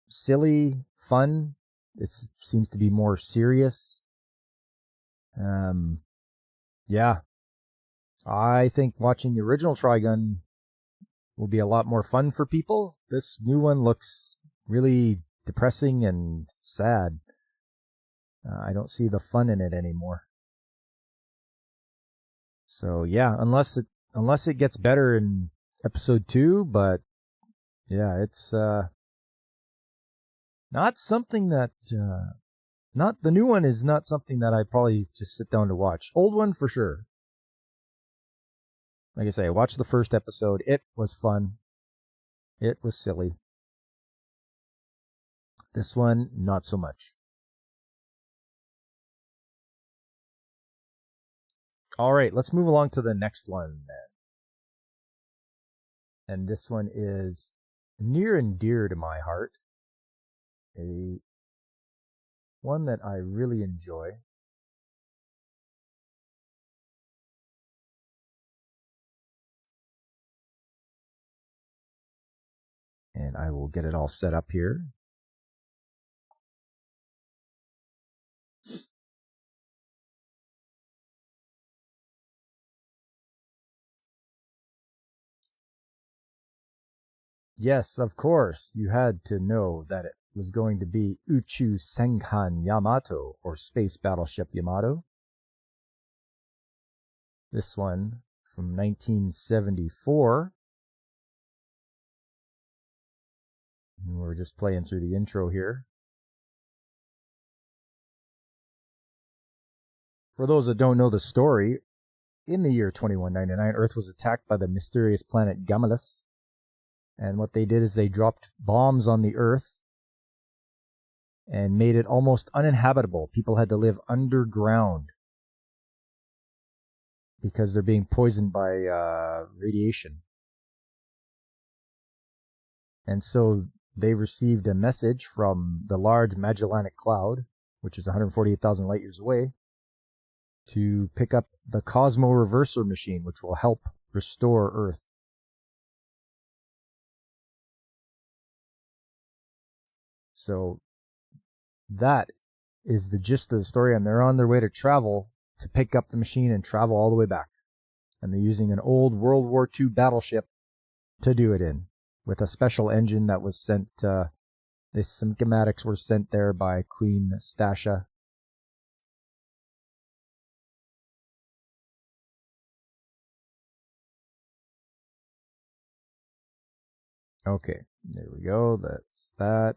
silly, fun. It seems to be more serious. Yeah. I think watching the original Trigun will be a lot more fun for people. This new one looks really depressing and sad. I don't see the fun in it anymore. So yeah, unless it gets better in episode 2, but yeah, it's not something that not the new one is not something that I probably just sit down to watch. Old one for sure. Like I say, I watched the first episode. It was fun. It was silly. This one, not so much. All right, let's move along to the next one then. And this one is near and dear to my heart. One that I really enjoy. And I will get it all set up here. Yes, of course, you had to know that it was going to be Uchu Senkan Yamato, or Space Battleship Yamato. This one from 1974. And we're just playing through the intro here. For those that don't know the story, in the year 2199, Earth was attacked by the mysterious planet Gamulus. And what they did is they dropped bombs on the Earth and made it almost uninhabitable. People had to live underground because they're being poisoned by radiation. And so they received a message from the Large Magellanic Cloud, which is 148,000 light years away, to pick up the Cosmo Reverser machine, which will help restore Earth. So that is the gist of the story, and they're on their way to travel to pick up the machine and travel all the way back. And they're using an old World War II battleship to do it in, with a special engine that was sent, the schematics were sent there by Queen Stasha. Okay, there we go, that's that.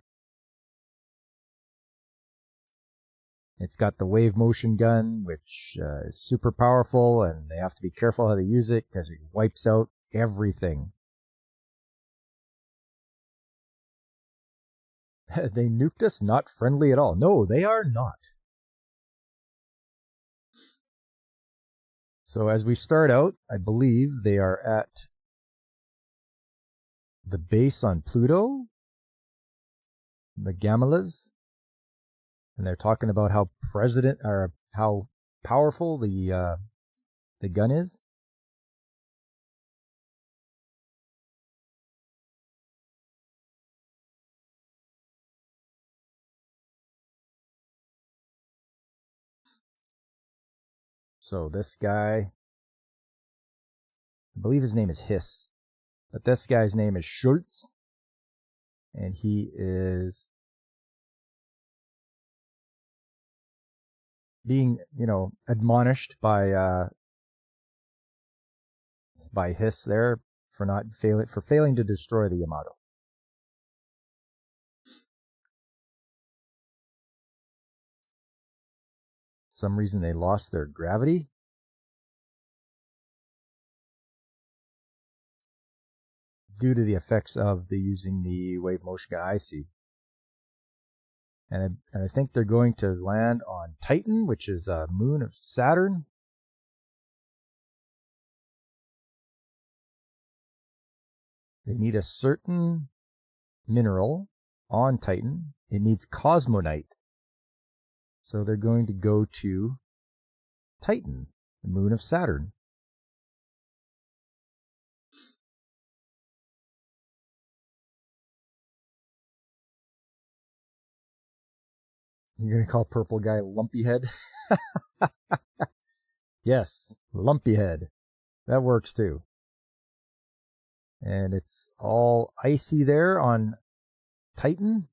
It's got the wave motion gun, which is super powerful, and they have to be careful how they use it because it wipes out everything. They nuked us? Not friendly at all. No, they are not. So as we start out, I believe they are at the base on Pluto, the Gamalas. And they're talking about how how powerful the gun is. So this guy, I believe his name is Hiss, but this guy's name is Schultz, and he is being, admonished by Hiss there for failing to destroy the Yamato. For some reason they lost their gravity. Due to the effects of using the wave motion gun, I see. And I think they're going to land on Titan, which is a moon of Saturn. They need a certain mineral on Titan. It needs cosmonite. So they're going to go to Titan, the moon of Saturn. You're going to call purple guy Lumpy Head? Yes, Lumpy Head. That works too. And it's all icy there on Titan.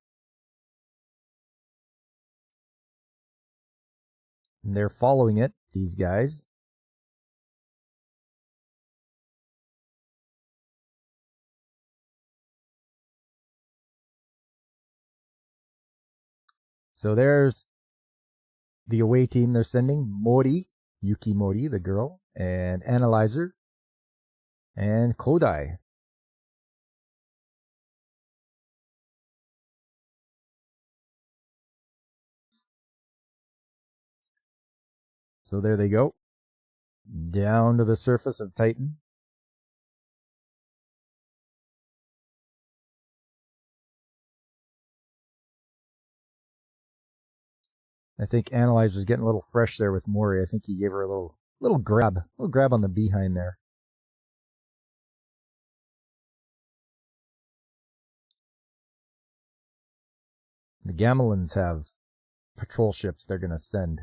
And they're following it, these guys. So there's the away team they're sending. Mori, Yuki Mori, the girl, and Analyzer, and Kodai. So there they go. Down to the surface of Titan. I think Analyzer's getting a little fresh there with Mori. I think he gave her a little grab on the behind there. The Gamelans have patrol ships they're going to send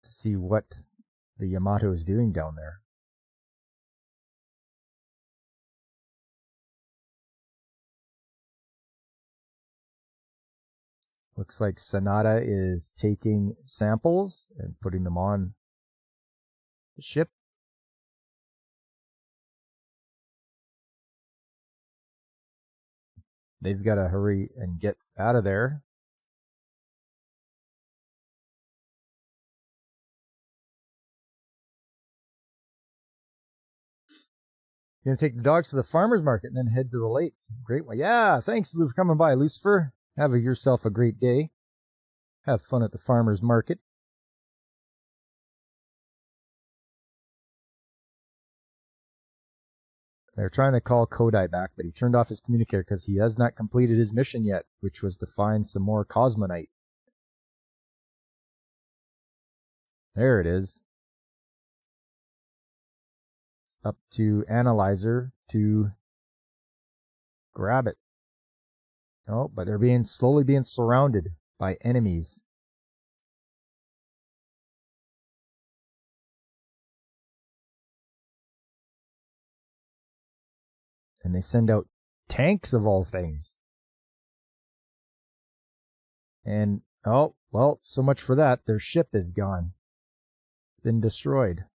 to see what the Yamato is doing down there. Looks like Sanada is taking samples and putting them on the ship. They've got to hurry and get out of there. You're going to take the dogs to the farmer's market and then head to the lake. Great. Well, yeah, thanks for coming by, Lucifer. Have yourself a great day. Have fun at the farmer's market. They're trying to call Kodai back, but he turned off his communicator because he has not completed his mission yet, which was to find some more cosmonite. There it is. It's up to Analyzer to grab it. Oh, but they're slowly being surrounded by enemies. And they send out tanks of all things. And, oh, well, so much for that. Their ship is gone. It's been destroyed.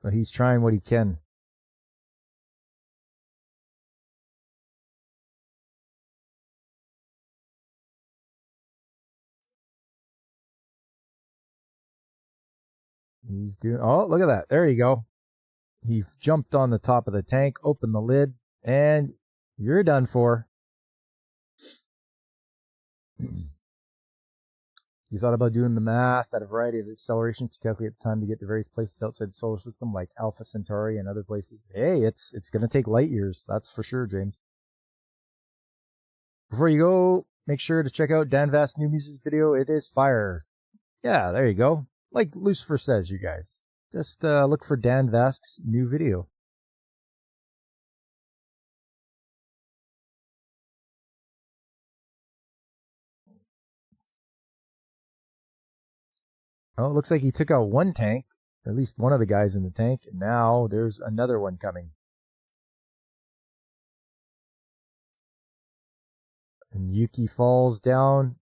So he's trying what he can. He's doing, oh, look at that. There you go. He jumped on the top of the tank, opened the lid, and you're done for. You thought about doing the math at a variety of accelerations to calculate the time to get to various places outside the solar system, like Alpha Centauri and other places. Hey, it's going to take light years. That's for sure, James. Before you go, make sure to check out Dan Vast's new music video. It is fire. Yeah, there you go. Like Lucifer says, you guys. Just look for Dan Vast's new video. Oh, it looks like he took out one tank, or at least one of the guys in the tank, and now there's another one coming. And Yuki falls down.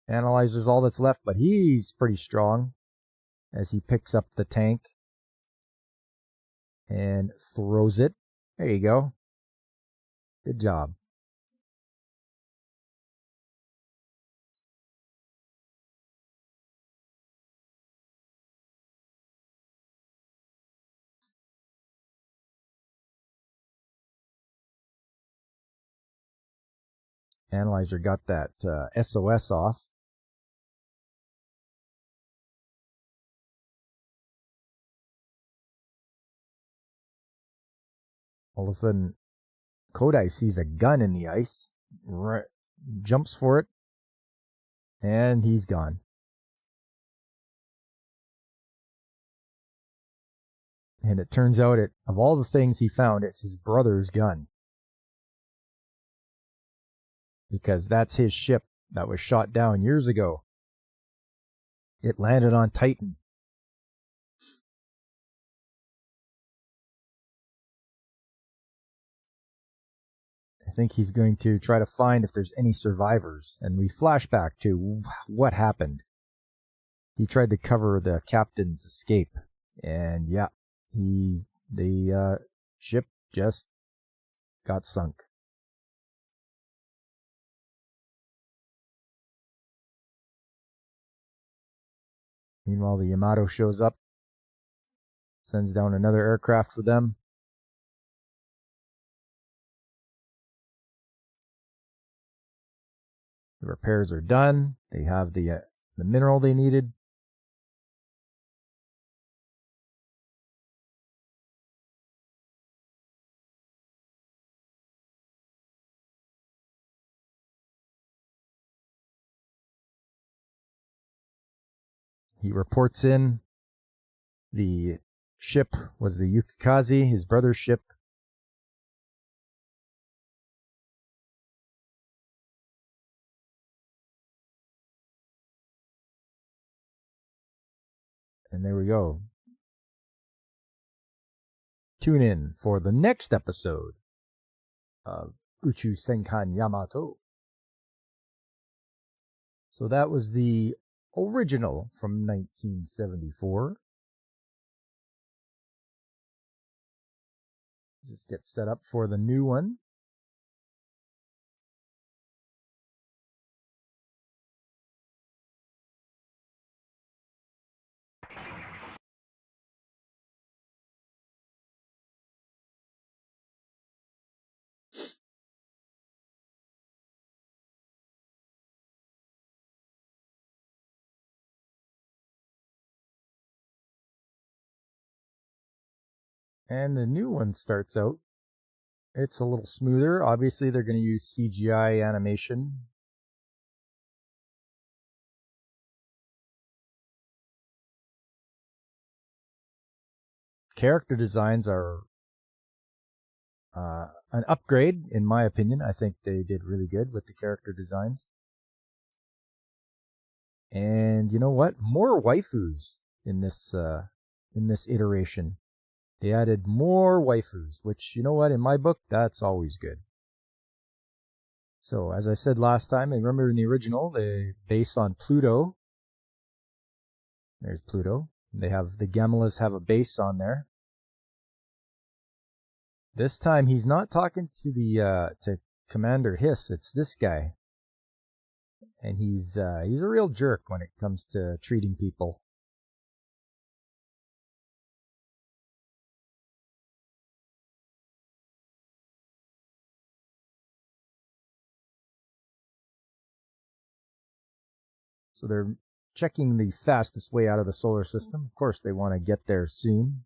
Analyzer's all that's left, but he's pretty strong as he picks up the tank and throws it. There you go. Good job. Analyzer got that SOS off. All of a sudden, Kodai sees a gun in the ice, jumps for it, and he's gone. And it turns out, of all the things he found, it's his brother's gun. Because that's his ship that was shot down years ago. It landed on Titan. I think he's going to try to find if there's any survivors. And we flash back to what happened. He tried to cover the captain's escape. And yeah, the ship just got sunk. Meanwhile, the Yamato shows up, sends down another aircraft for them. The repairs are done. They have the mineral they needed. He reports in. The ship was the Yukikaze, his brother's ship. And there we go. Tune in for the next episode of Uchu Senkan Yamato. So that was the original from 1974. Just get set up for the new one. And the new one starts out it's a little smoother. Obviously, they're going to use CGI animation. Character designs are an upgrade, in my opinion. I think they did really good with the character designs. And you know what? More waifus in this iteration. They added more waifus, which, you know what, in my book, that's always good. So, as I said last time, I remember in the original, they base on Pluto. There's Pluto. They have the Gemelas have a base on there. This time, he's not talking to to Commander Hiss. It's this guy, and he's a real jerk when it comes to treating people. So they're checking the fastest way out of the solar system. Of course, they want to get there soon.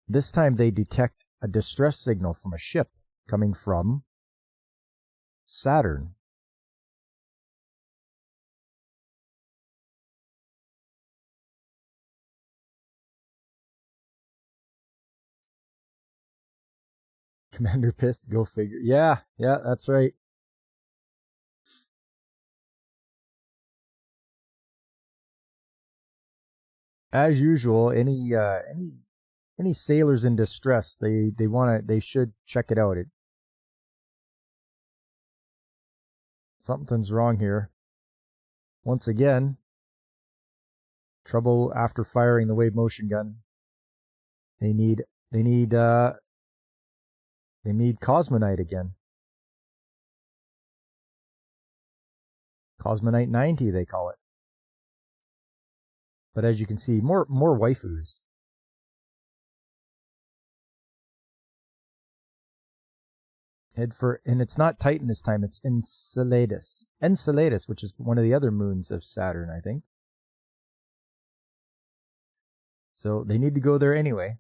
This time they detect a distress signal from a ship coming from Saturn. Commander pissed, go figure. Yeah, that's right. As usual, any sailors in distress, they should check it out. Something's wrong here. Once again, trouble after firing the wave motion gun. They need Cosmonite again. Cosmonite 90, they call it. But as you can see, more waifus. And it's not Titan this time, it's Enceladus. Enceladus, which is one of the other moons of Saturn, I think. So they need to go there anyway.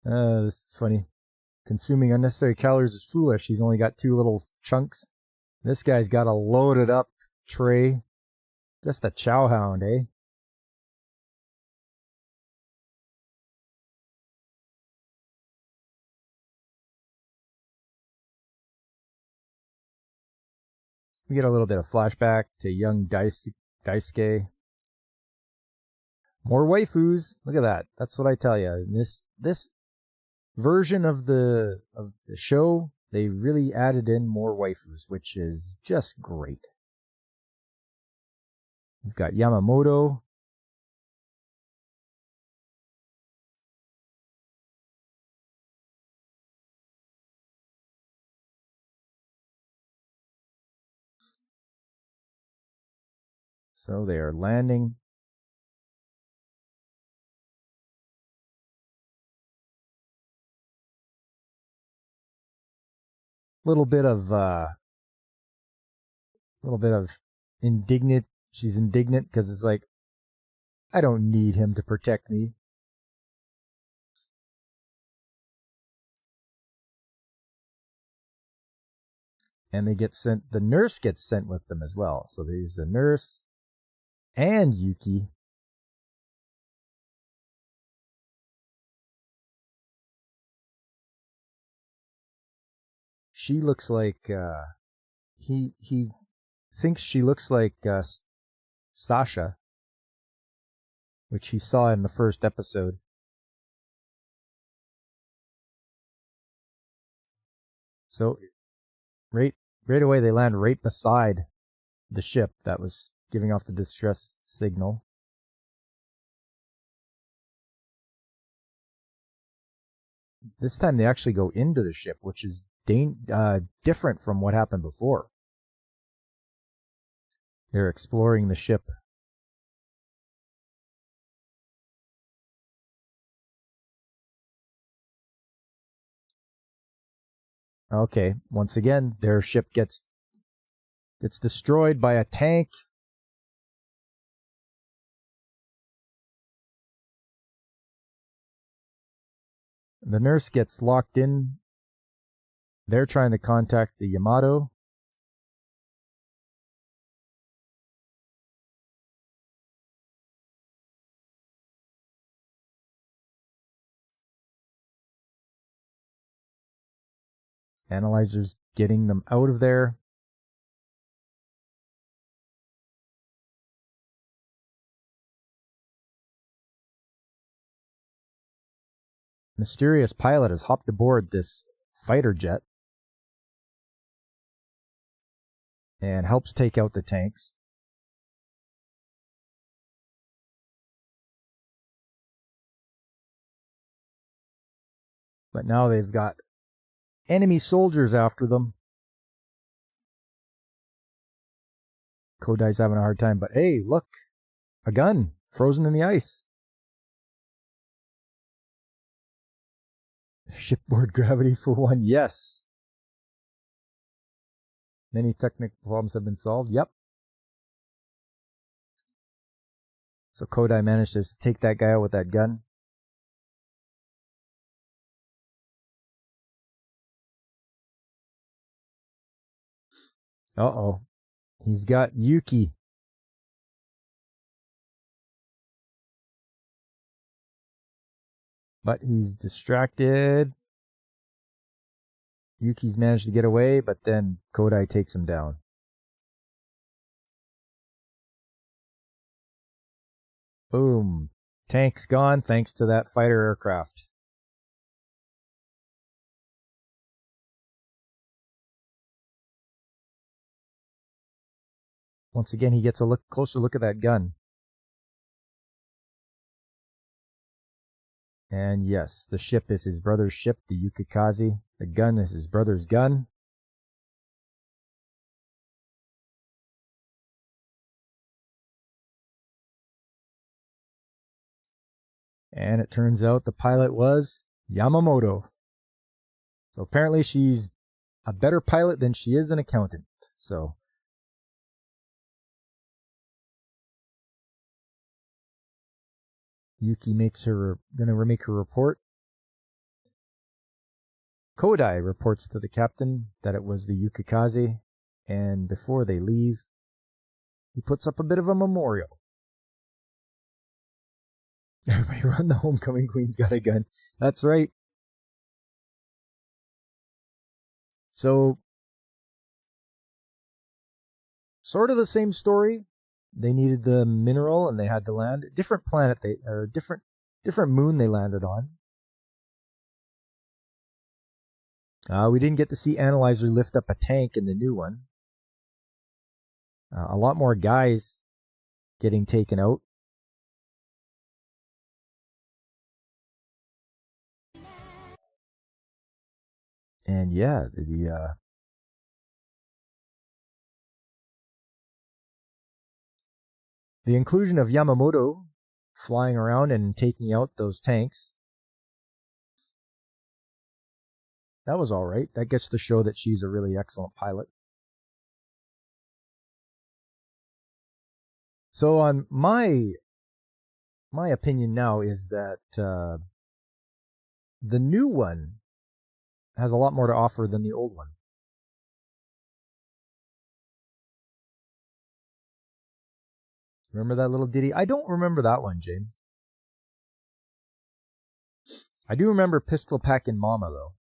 This is funny. Consuming unnecessary calories is foolish. He's only got 2 little chunks. This guy's got a loaded up tray. Just a chow hound, eh? We get a little bit of flashback to young Daisuke. More waifus. Look at that. That's what I tell you. This version of the show, they really added in more waifus, which is just great. You've got Yamamoto. So they are landing. Little bit of indignant. She's indignant because it's like, I don't need him to protect me. And they get sent. The nurse gets sent with them as well. So there's a nurse and Yuki. She looks like he thinks she looks like Sasha, which he saw in the first episode. So right away they land right beside the ship that was giving off the distress signal. This time they actually go into the ship, which is different from what happened before. They're exploring the ship. Okay, once again, their ship gets destroyed by a tank. The nurse gets locked in. They're trying to contact the Yamato. Analyzers getting them out of there. Mysterious pilot has hopped aboard this fighter jet and helps take out the tanks. But now they've got enemy soldiers after them. Kodai's having a hard time, but hey, look, a gun frozen in the ice. Shipboard gravity for one, yes. Many technical problems have been solved, yep. So Kodai managed to take that guy out with that gun. Uh-oh. He's got Yuki. But he's distracted. Yuki's managed to get away, but then Kodai takes him down. Boom. Tank's gone thanks to that fighter aircraft. Once again, he gets a closer look at that gun. And yes, the ship is his brother's ship, the Yukikaze. The gun is his brother's gun. And it turns out the pilot was Yamamoto. So apparently she's a better pilot than she is an accountant. So Yuki gonna remake her report. Kodai reports to the captain that it was the Yukikaze, and before they leave, he puts up a bit of a memorial. Everybody run, the homecoming queen's got a gun. That's right. So, sort of the same story. They needed the mineral and they had to land. Different planet, different moon they landed on. We didn't get to see Analyzer lift up a tank in the new one. A lot more guys getting taken out. And yeah, the inclusion of Yamamoto flying around and taking out those tanks, that was all right. That gets to show that she's a really excellent pilot. So on my opinion now is that the new one has a lot more to offer than the old one. Remember that little ditty? I don't remember that one, James. I do remember Pistol Packin' Mama, though.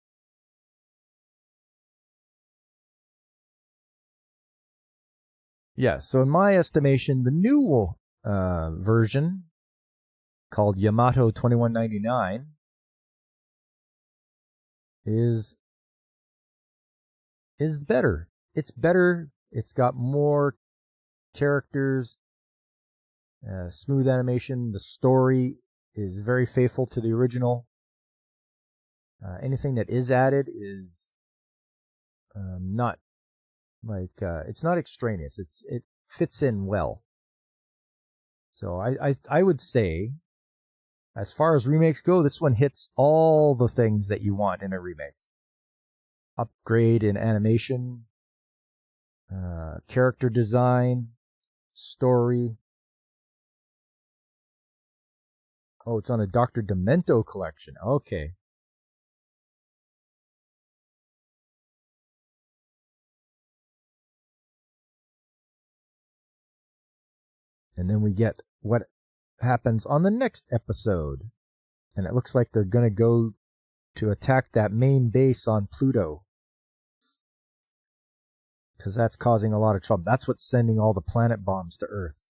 Yeah, so in my estimation, the new version, called Yamato 2199, is better. It's better. It's got more characters, smooth animation. The story is very faithful to the original. Anything that is added is not like it's not extraneous. It fits in well. So I would say, as far as remakes go, this one hits all the things that you want in a remake. upgrade in animation, character design, story. Oh, it's on a Dr. Demento collection. Okay. And then we get what happens on the next episode. And it looks like they're going to go to attack that main base on Pluto. Because that's causing a lot of trouble. That's what's sending all the planet bombs to Earth.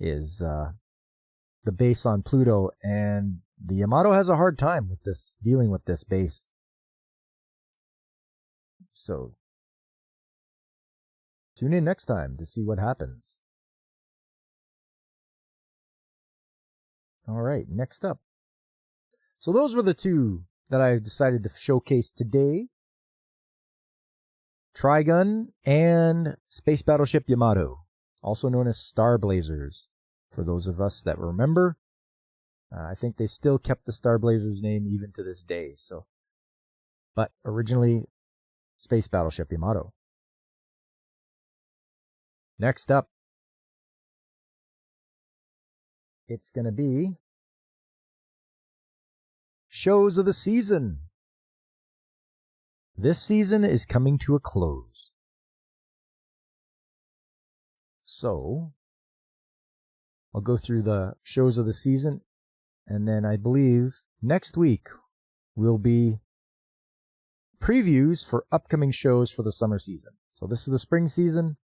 Is the base on Pluto. And the Yamato has a hard time with this, dealing with this base. So, tune in next time to see what happens. All right, next up. So those were the two that I decided to showcase today. Trigun and Space Battleship Yamato, also known as Star Blazers. For those of us that remember, I think they still kept the Star Blazers name even to this day. So, but originally, Space Battleship Yamato. Next up, it's going to be shows of the season. This season is coming to a close. So, I'll go through the shows of the season, and then I believe next week will be previews for upcoming shows for the summer season. So this is the spring season.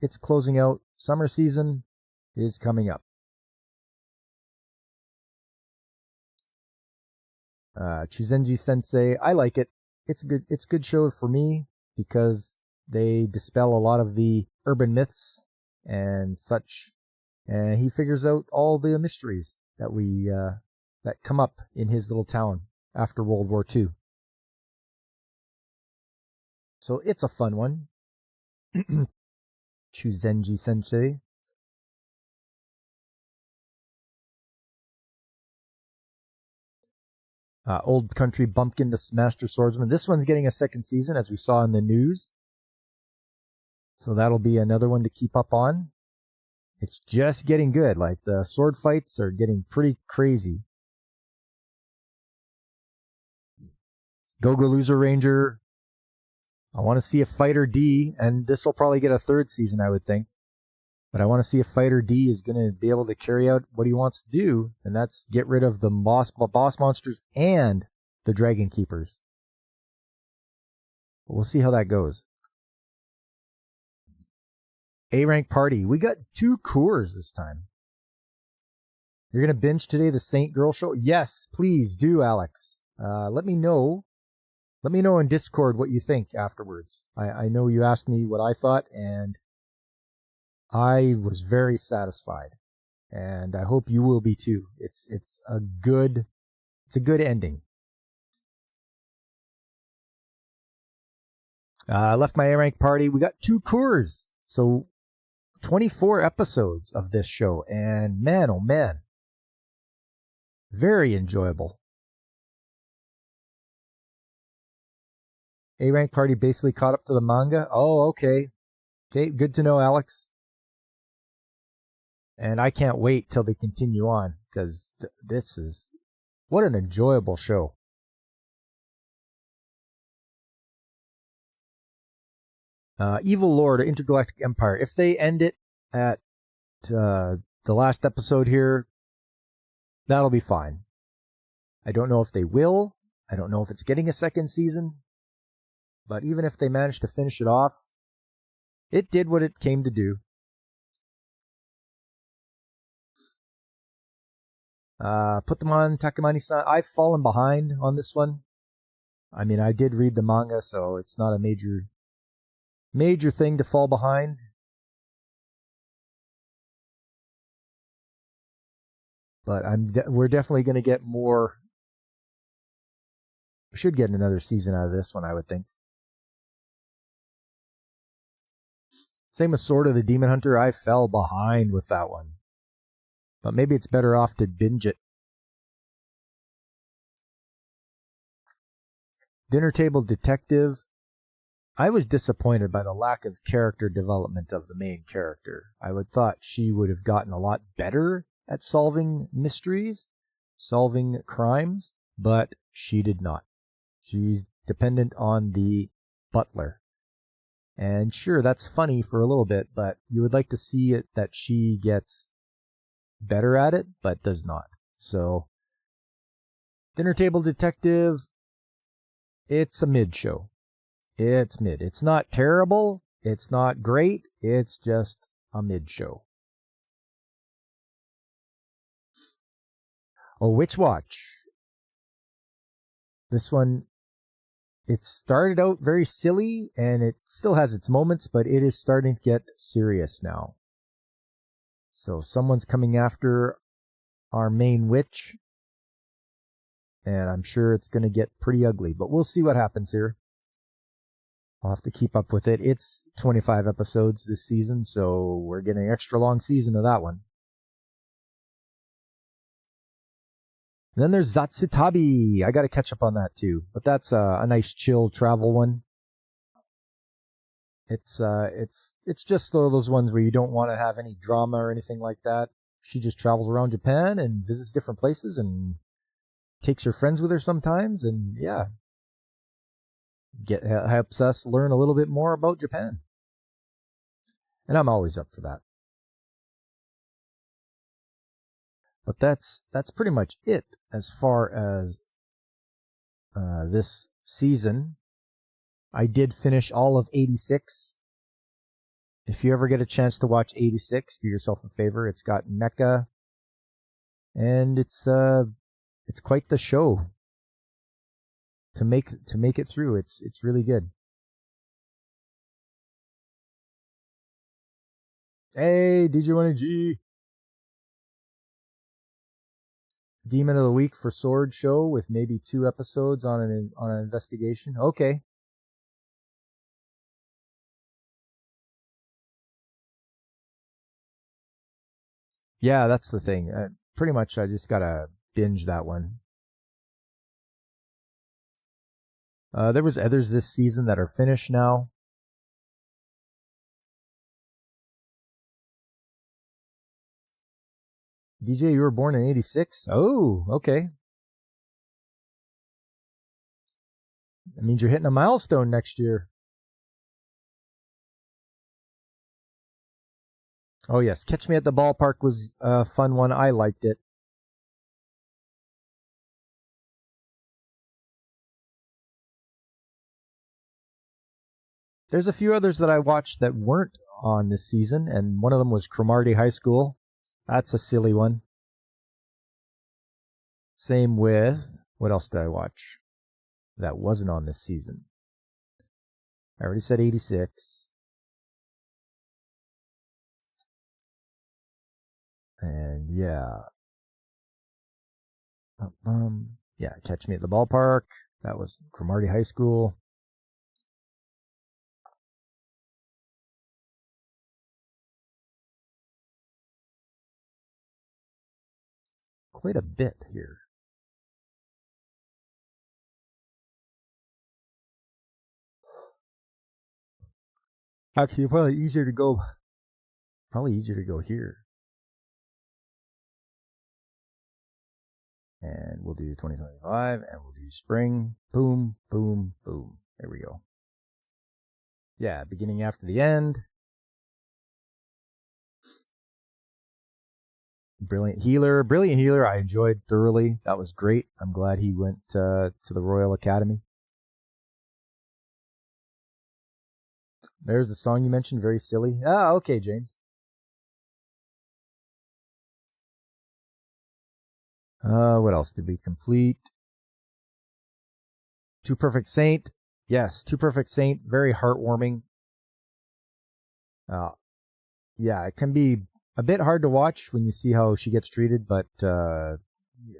It's closing out. Summer season is coming up. Chuzenji Sensei, I like it. It's a good show for me because they dispel a lot of the urban myths and such, and he figures out all the mysteries that that come up in his little town after World War II. So it's a fun one. Chuzenji Sensei. Old Country Bumpkin, the Master Swordsman. This one's getting a second season, as we saw in the news. So that'll be another one to keep up on. It's just getting good. Like, the sword fights are getting pretty crazy. Go-Go Loser Ranger. I want to see if Fighter D, and this will probably get a third season, I would think. But I want to see if Fighter D is going to be able to carry out what he wants to do, and that's get rid of the boss monsters and the Dragon Keepers. But we'll see how that goes. A-Rank Party. We got 2 Coors this time. You're going to binge today the Saint Girl show? Yes, please do, Alex. Let me know. Let me know in Discord what you think afterwards. I know you asked me what I thought, and I was very satisfied, and I hope you will be too. It's a good ending. I left my A-Rank party. We got 2 Coors, so 24 episodes of this show, and man, oh man, very enjoyable. A-Rank party basically caught up to the manga. Oh, okay, good to know, Alex. And I can't wait till they continue on, because this is, what an enjoyable show. Evil Lord, Intergalactic Empire. If they end it at the last episode here, that'll be fine. I don't know if they will. I don't know if it's getting a second season. But even if they manage to finish it off, it did what it came to do. Put them on Takamani-san. I've fallen behind on this one. I mean, I did read the manga, so it's not a major thing to fall behind. But we're definitely going to get more. We should get another season out of this one, I would think. Same with Sword of the Demon Hunter. I fell behind with that one. But maybe it's better off to binge it. Dinner Table Detective. I was disappointed by the lack of character development of the main character. I would thought she would have gotten a lot better at solving mysteries, solving crimes, but she did not. She's dependent on the butler. And sure, that's funny for a little bit, but you would like to see it that she gets better at it, but does not. So, Dinner Table Detective, it's a mid show. It's mid. It's not terrible. It's not great. It's just a mid show. Oh, Witch Watch. This one, it started out very silly, and it still has its moments, but it is starting to get serious now. So someone's coming after our main witch, and I'm sure it's going to get pretty ugly, but we'll see what happens here. I'll have to keep up with it. It's 25 episodes this season, so we're getting an extra long season of that one. And then there's Zatsutabi. I got to catch up on that too, but that's a nice chill travel one. It's just those ones where you don't want to have any drama or anything like that. She just travels around Japan and visits different places and takes her friends with her sometimes, and yeah, helps us learn a little bit more about Japan. And I'm always up for that. But that's pretty much it as far as this season. I did finish all of 86. If you ever get a chance to watch 86, do yourself a favor. It's got mecha, and it's quite the show to make it through. It's really good. Hey, DJ1G. Demon of the Week for Sword show with maybe 2 episodes on an investigation. Okay. Yeah, that's the thing. Pretty much I just gotta binge that one. There was others this season that are finished now. DJ, you were born in 86? Oh, okay. That means you're hitting a milestone next year. Oh, yes. Catch Me at the Ballpark was a fun one. I liked it. There's a few others that I watched that weren't on this season, and one of them was Cromartie High School. That's a silly one. Same with, what else did I watch that wasn't on this season? I already said 86. And yeah. Yeah, Catch Me at the Ballpark. That was Cromartie High School. Quite a bit here. Actually, probably easier to go here. And we'll do 2025, and we'll do spring. Boom, boom, boom. There we go. Yeah, beginning after the end. Brilliant Healer, I enjoyed thoroughly. That was great. I'm glad he went to the Royal Academy. There's the song you mentioned, very silly. Ah, okay, James. What else did we complete? Two Perfect Saint. Yes, Two Perfect Saint, very heartwarming. Yeah, it can be a bit hard to watch when you see how she gets treated, but other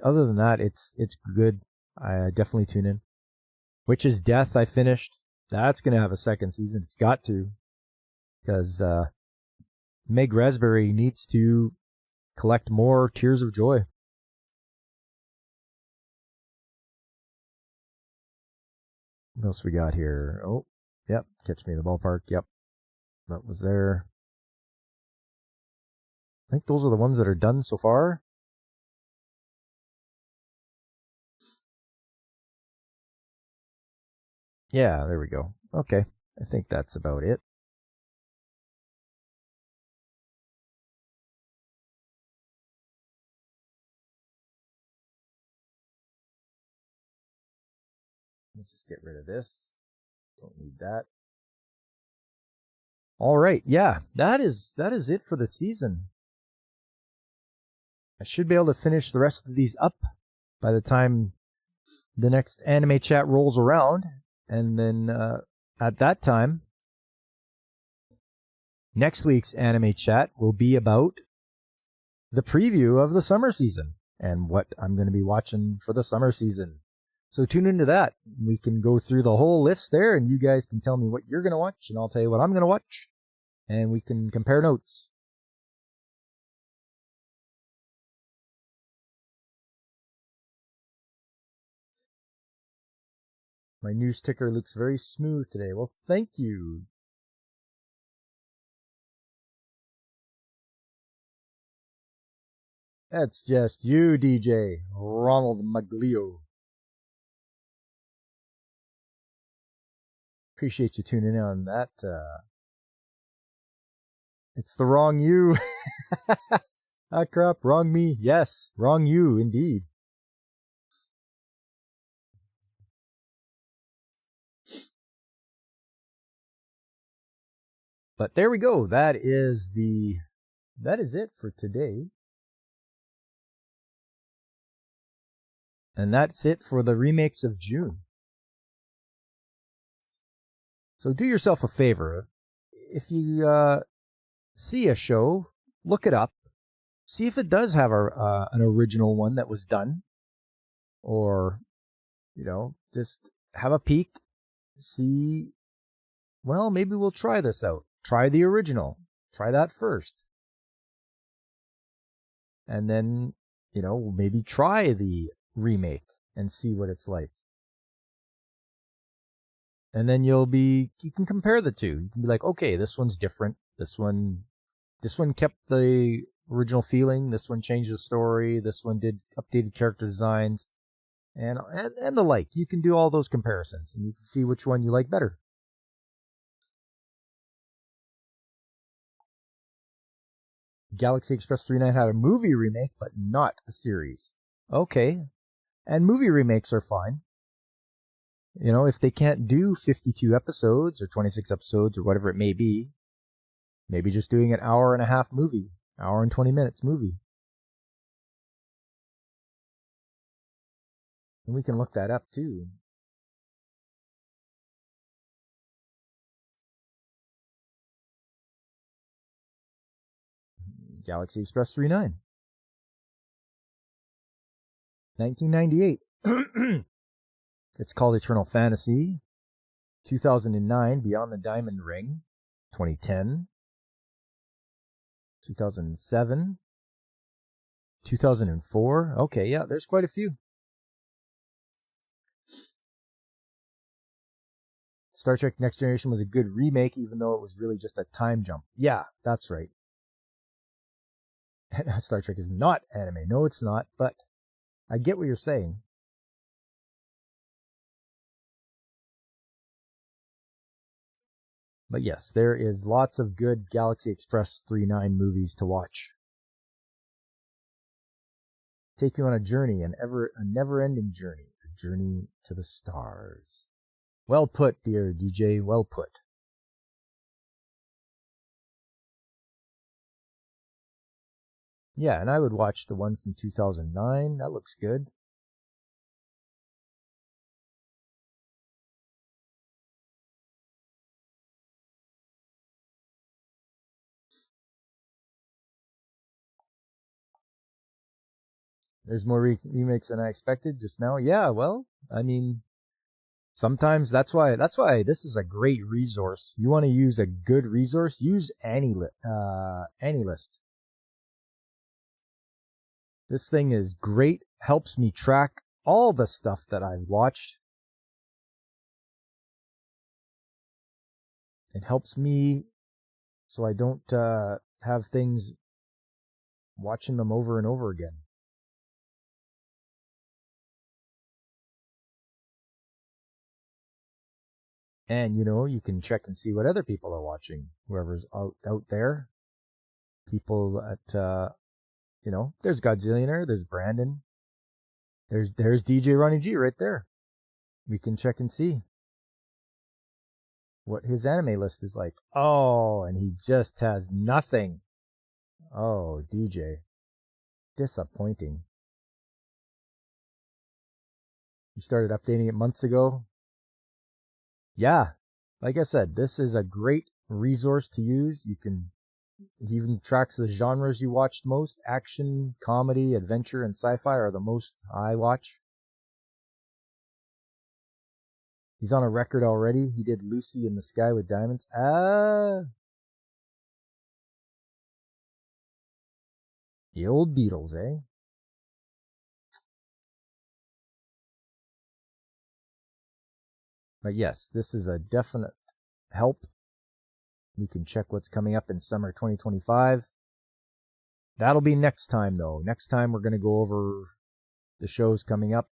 than that, it's good. I definitely tune in. Witch's Death, I finished. That's going to have a second season. It's got to. Because Meg Raspberry needs to collect more Tears of Joy. What else we got here? Oh, yep. Catch Me in the Ballpark. Yep. That was there. I think those are the ones that are done so far. Yeah, there we go. Okay. I think that's about it. Let's just get rid of this. Don't need that. All right. Yeah, that is it for the season. I should be able to finish the rest of these up by the time the next anime chat rolls around. And then at that time, next week's anime chat will be about the preview of the summer season and what I'm going to be watching for the summer season. So tune into that. We can go through the whole list there, and you guys can tell me what you're going to watch, and I'll tell you what I'm going to watch, and we can compare notes. My new sticker looks very smooth today. Well, thank you. That's just you, DJ. Ronald Maglio. Appreciate you tuning in on that. It's the wrong you. Ah, crap. Wrong me. Yes. Wrong you, indeed. But there we go. That is it for today. And that's it for the remakes of June. So do yourself a favor. If you see a show, look it up. See if it does have an original one that was done. Or, just have a peek. See, well, maybe we'll try this out. Try the original. Try that first. And then, maybe try the remake and see what it's like. And then you can compare the two. You can be like, okay, this one's different. This one kept the original feeling. This one changed the story. This one did updated character designs and the like. You can do all those comparisons and you can see which one you like better. Galaxy Express 39 had a movie remake, but not a series. Okay. And movie remakes are fine. If they can't do 52 episodes or 26 episodes or whatever it may be, maybe just doing an hour and a half movie, hour and 20 minutes movie. And we can look that up too. Galaxy Express 39. 1998. It's called Eternal Fantasy. 2009, Beyond the Diamond Ring. 2010. 2007. 2004. Okay, yeah, there's quite a few. Star Trek Next Generation was a good remake, even though it was really just a time jump. Yeah, that's right. Star Trek is not anime. No, it's not, but I get what you're saying. But yes, there is lots of good Galaxy Express 39 movies to watch. Take you on a journey, a never-ending journey, a journey to the stars. Well put, dear DJ, well put. Yeah, and I would watch the one from 2009. That looks good. There's more remakes than I expected just now. Yeah, well, I mean, sometimes that's why this is a great resource. You want to use a good resource? Use AnyList. This thing is great. Helps me track all the stuff that I've watched. It helps me so I don't have things watching them over and over again. And, you can check and see what other people are watching. Whoever's out there. People at, there's Godzillionaire, there's Brandon. There's DJ Ronnie G right there. We can check and see what his anime list is like. Oh, and he just has nothing. Oh, DJ. Disappointing. You started updating it months ago. Yeah, like I said, this is a great resource to use. He even tracks the genres you watched most. Action, comedy, adventure, and sci-fi are the most I watch. He's on a record already. He did Lucy in the Sky with Diamonds. The old Beatles, eh? But yes, this is a definite help. You can check what's coming up in summer 2025. That'll be next time, though. Next time we're going to go over the shows coming up.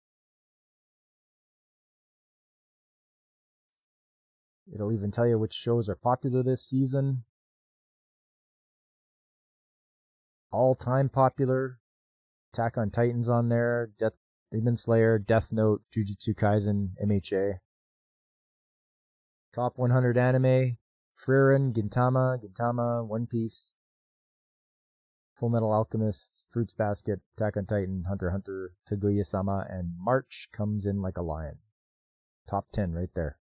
It'll even tell you which shows are popular this season. All-time popular. Attack on Titan's on there. Demon Slayer, Death Note, Jujutsu Kaisen, MHA. Top 100 anime. Frieren, Gintama, One Piece. Full Metal Alchemist, Fruits Basket, Attack on Titan, Hunter x Hunter, Kaguya-sama, and March Comes in Like a Lion. Top 10 right there.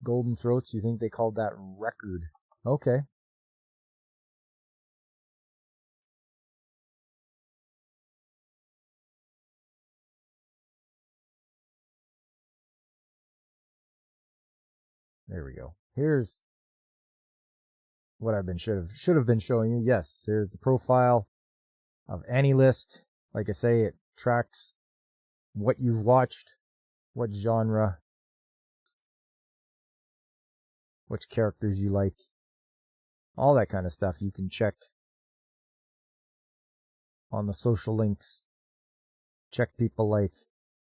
Golden Throats, you think they called that record? Okay. There we go. Here's what I've been should have been showing you. Yes, there's the profile of AniList. Like I say, it tracks what you've watched, what genre, which characters you like, all that kind of stuff you can check on the social links. Check people like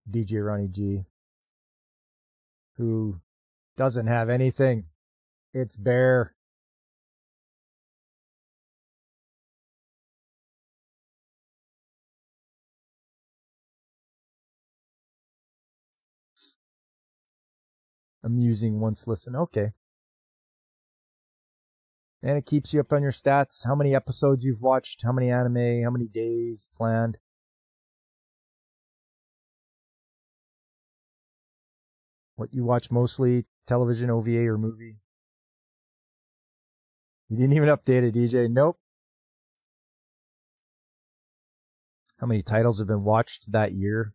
DJ Ronnie G, who doesn't have anything. It's bare. Amusing once listen. Okay. And it keeps you up on your stats, how many episodes you've watched, how many anime, how many days planned. What you watch mostly, television, OVA, or movie. You didn't even update it, DJ. Nope. How many titles have been watched that year?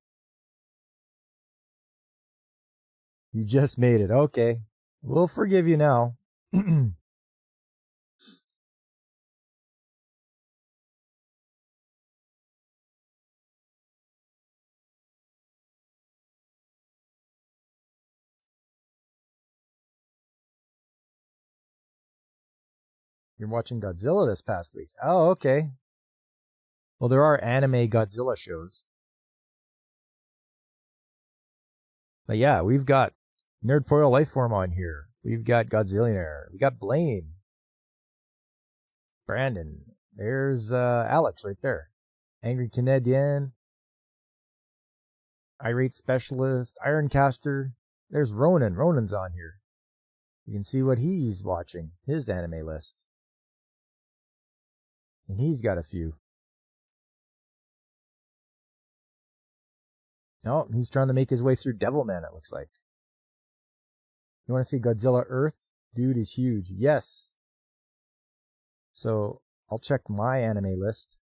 You just made it. Okay. We'll forgive you now. You're watching Godzilla this past week. Oh, okay. Well, there are anime Godzilla shows. But yeah, we've got Nerdpoil Lifeform on here. We've got Godzillionaire. We got Blaine. Brandon. There's Alex right there. Angry Canadian. Irate Specialist. Ironcaster. There's Ronan. Ronan's on here. You can see what he's watching. His anime list. And he's got a few. Oh, he's trying to make his way through Devilman, it looks like. You want to see Godzilla Earth? Dude is huge. Yes. So I'll check my anime list.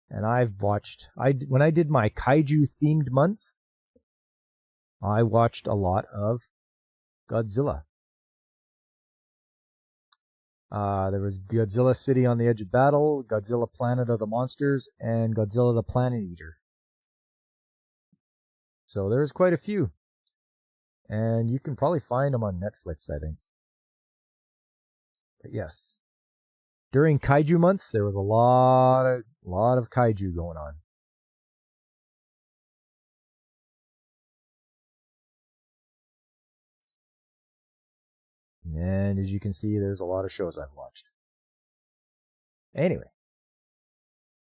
And I've watched, when I did my kaiju themed month, I watched a lot of Godzilla. There was Godzilla City on the Edge of Battle, Godzilla Planet of the Monsters, and Godzilla the Planet Eater. So there's quite a few. And you can probably find them on Netflix, I think. But yes. During Kaiju Month, there was a lot of kaiju going on. And as you can see, there's a lot of shows I've watched. Anyway,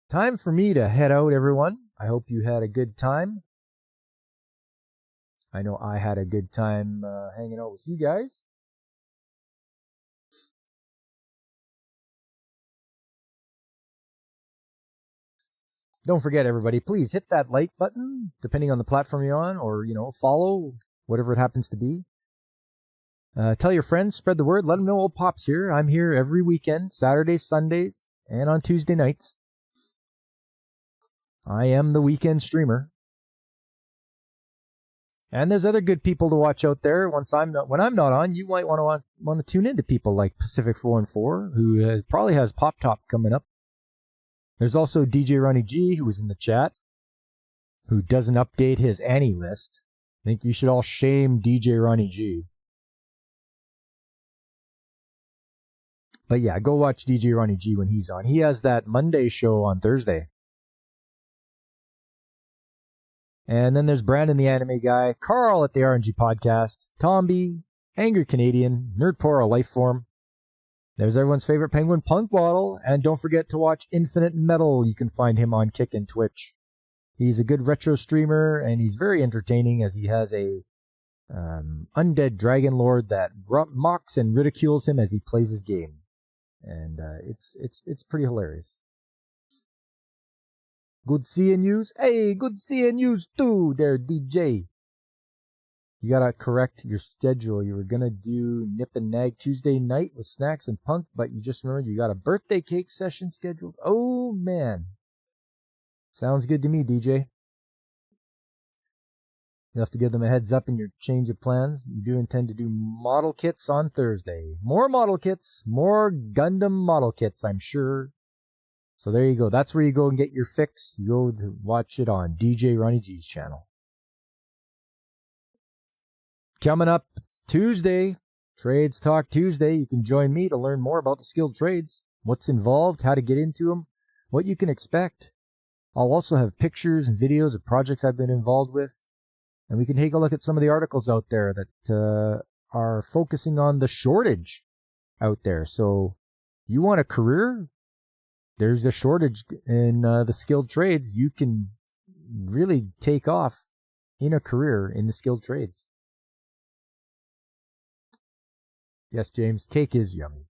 time for me to head out, everyone. I hope you had a good time. I know I had a good time hanging out with you guys. Don't forget, everybody, please hit that like button, depending on the platform you're on, or, follow, whatever it happens to be. Tell your friends, spread the word, let them know old Pop's here. I'm here every weekend, Saturdays, Sundays, and on Tuesday nights. I am the weekend streamer. And there's other good people to watch out there. When I'm not on, you might want to tune into people like Pacific 4 who probably has Pop Top coming up. There's also DJ Ronnie G, who was in the chat, who doesn't update his Annie list. I think you should all shame DJ Ronnie G. But yeah, go watch DJ Ronnie G when he's on. He has that Monday show on Thursday. And then there's Brandon the Anime Guy, Carl at the RNG Podcast, Tomby, Angry Canadian, Nerdporo Lifeform. There's everyone's favorite penguin, Punk Bottle. And don't forget to watch Infinite Metal. You can find him on Kick and Twitch. He's a good retro streamer, and he's very entertaining as he has a undead dragon lord that mocks and ridicules him as he plays his game. And it's pretty hilarious. Good seeing yous. Hey, good seeing yous too there, DJ. You gotta correct your schedule. You were gonna do Nip and Nag Tuesday night with Snacks and Punk, but you just remembered you got a birthday cake session scheduled. Oh, man. Sounds good to me, DJ. You'll have to give them a heads up in your change of plans. You do intend to do model kits on Thursday. More model kits. More Gundam model kits, I'm sure. So there you go. That's where you go and get your fix. You go to watch it on DJ Ronnie G's channel. Coming up Tuesday, Trades Talk Tuesday. You can join me to learn more about the skilled trades, what's involved, how to get into them, what you can expect. I'll also have pictures and videos of projects I've been involved with. And we can take a look at some of the articles out there that are focusing on the shortage out there. So you want a career? There's a shortage in the skilled trades. You can really take off in a career in the skilled trades. Yes, James, cake is yummy.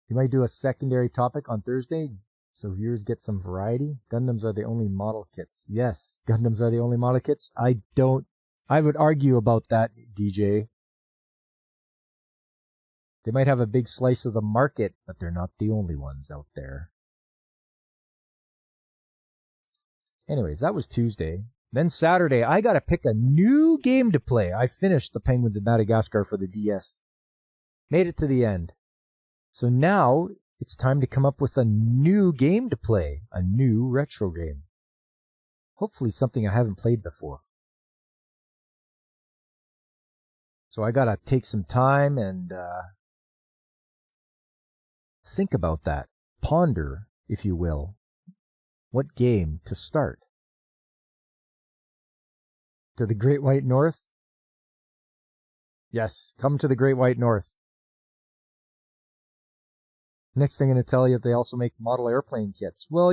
You might do a secondary topic on Thursday so viewers get some variety. Gundams are the only model kits. Yes, Gundams are the only model kits. I would argue about that, DJ. They might have a big slice of the market, but they're not the only ones out there. Anyways, that was Tuesday. Then Saturday, I got to pick a new game to play. I finished the Penguins of Madagascar for the DS. Made it to the end. So now it's time to come up with a new game to play. A new retro game. Hopefully something I haven't played before. So I got to take some time and think about that. Ponder, if you will, what game to start. To the Great White North? Yes, come to the Great White North. Next thing I'm going to tell you, they also make model airplane kits. Well,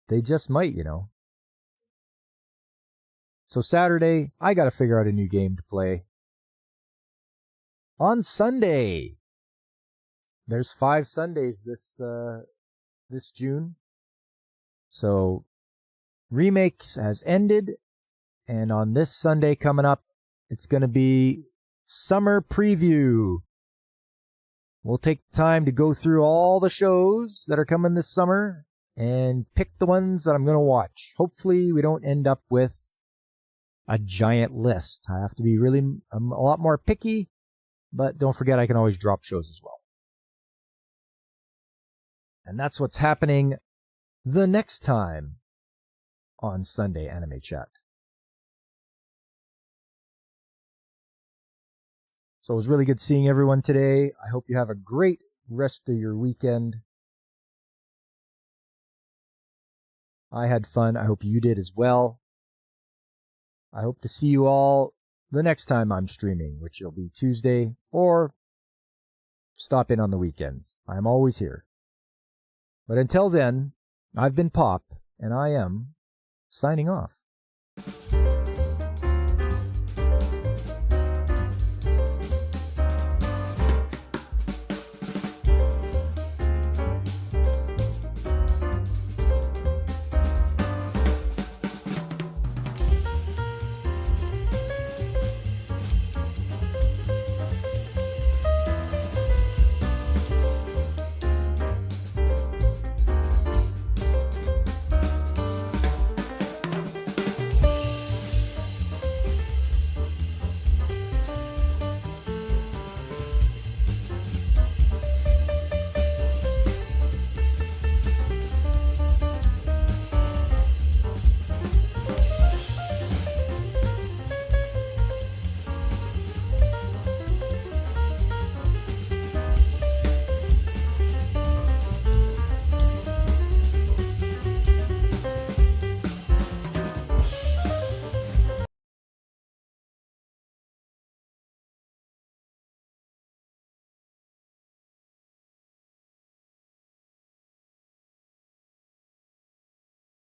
they just might, So Saturday, I got to figure out a new game to play. On Sunday, there's 5 Sundays this June. So remakes has ended, and on this Sunday coming up, it's going to be summer preview. We'll take time to go through all the shows that are coming this summer and pick the ones that I'm going to watch. Hopefully we don't end up with a giant list. I have to be a lot more picky, but don't forget I can always drop shows as well. And that's what's happening the next time on Sunday Anime Chat. So it was really good seeing everyone today. I hope you have a great rest of your weekend. I had fun. I hope you did as well. I hope to see you all the next time I'm streaming, which will be Tuesday, or stop in on the weekends. I'm always here. But until then, I've been Pop, and I am signing off.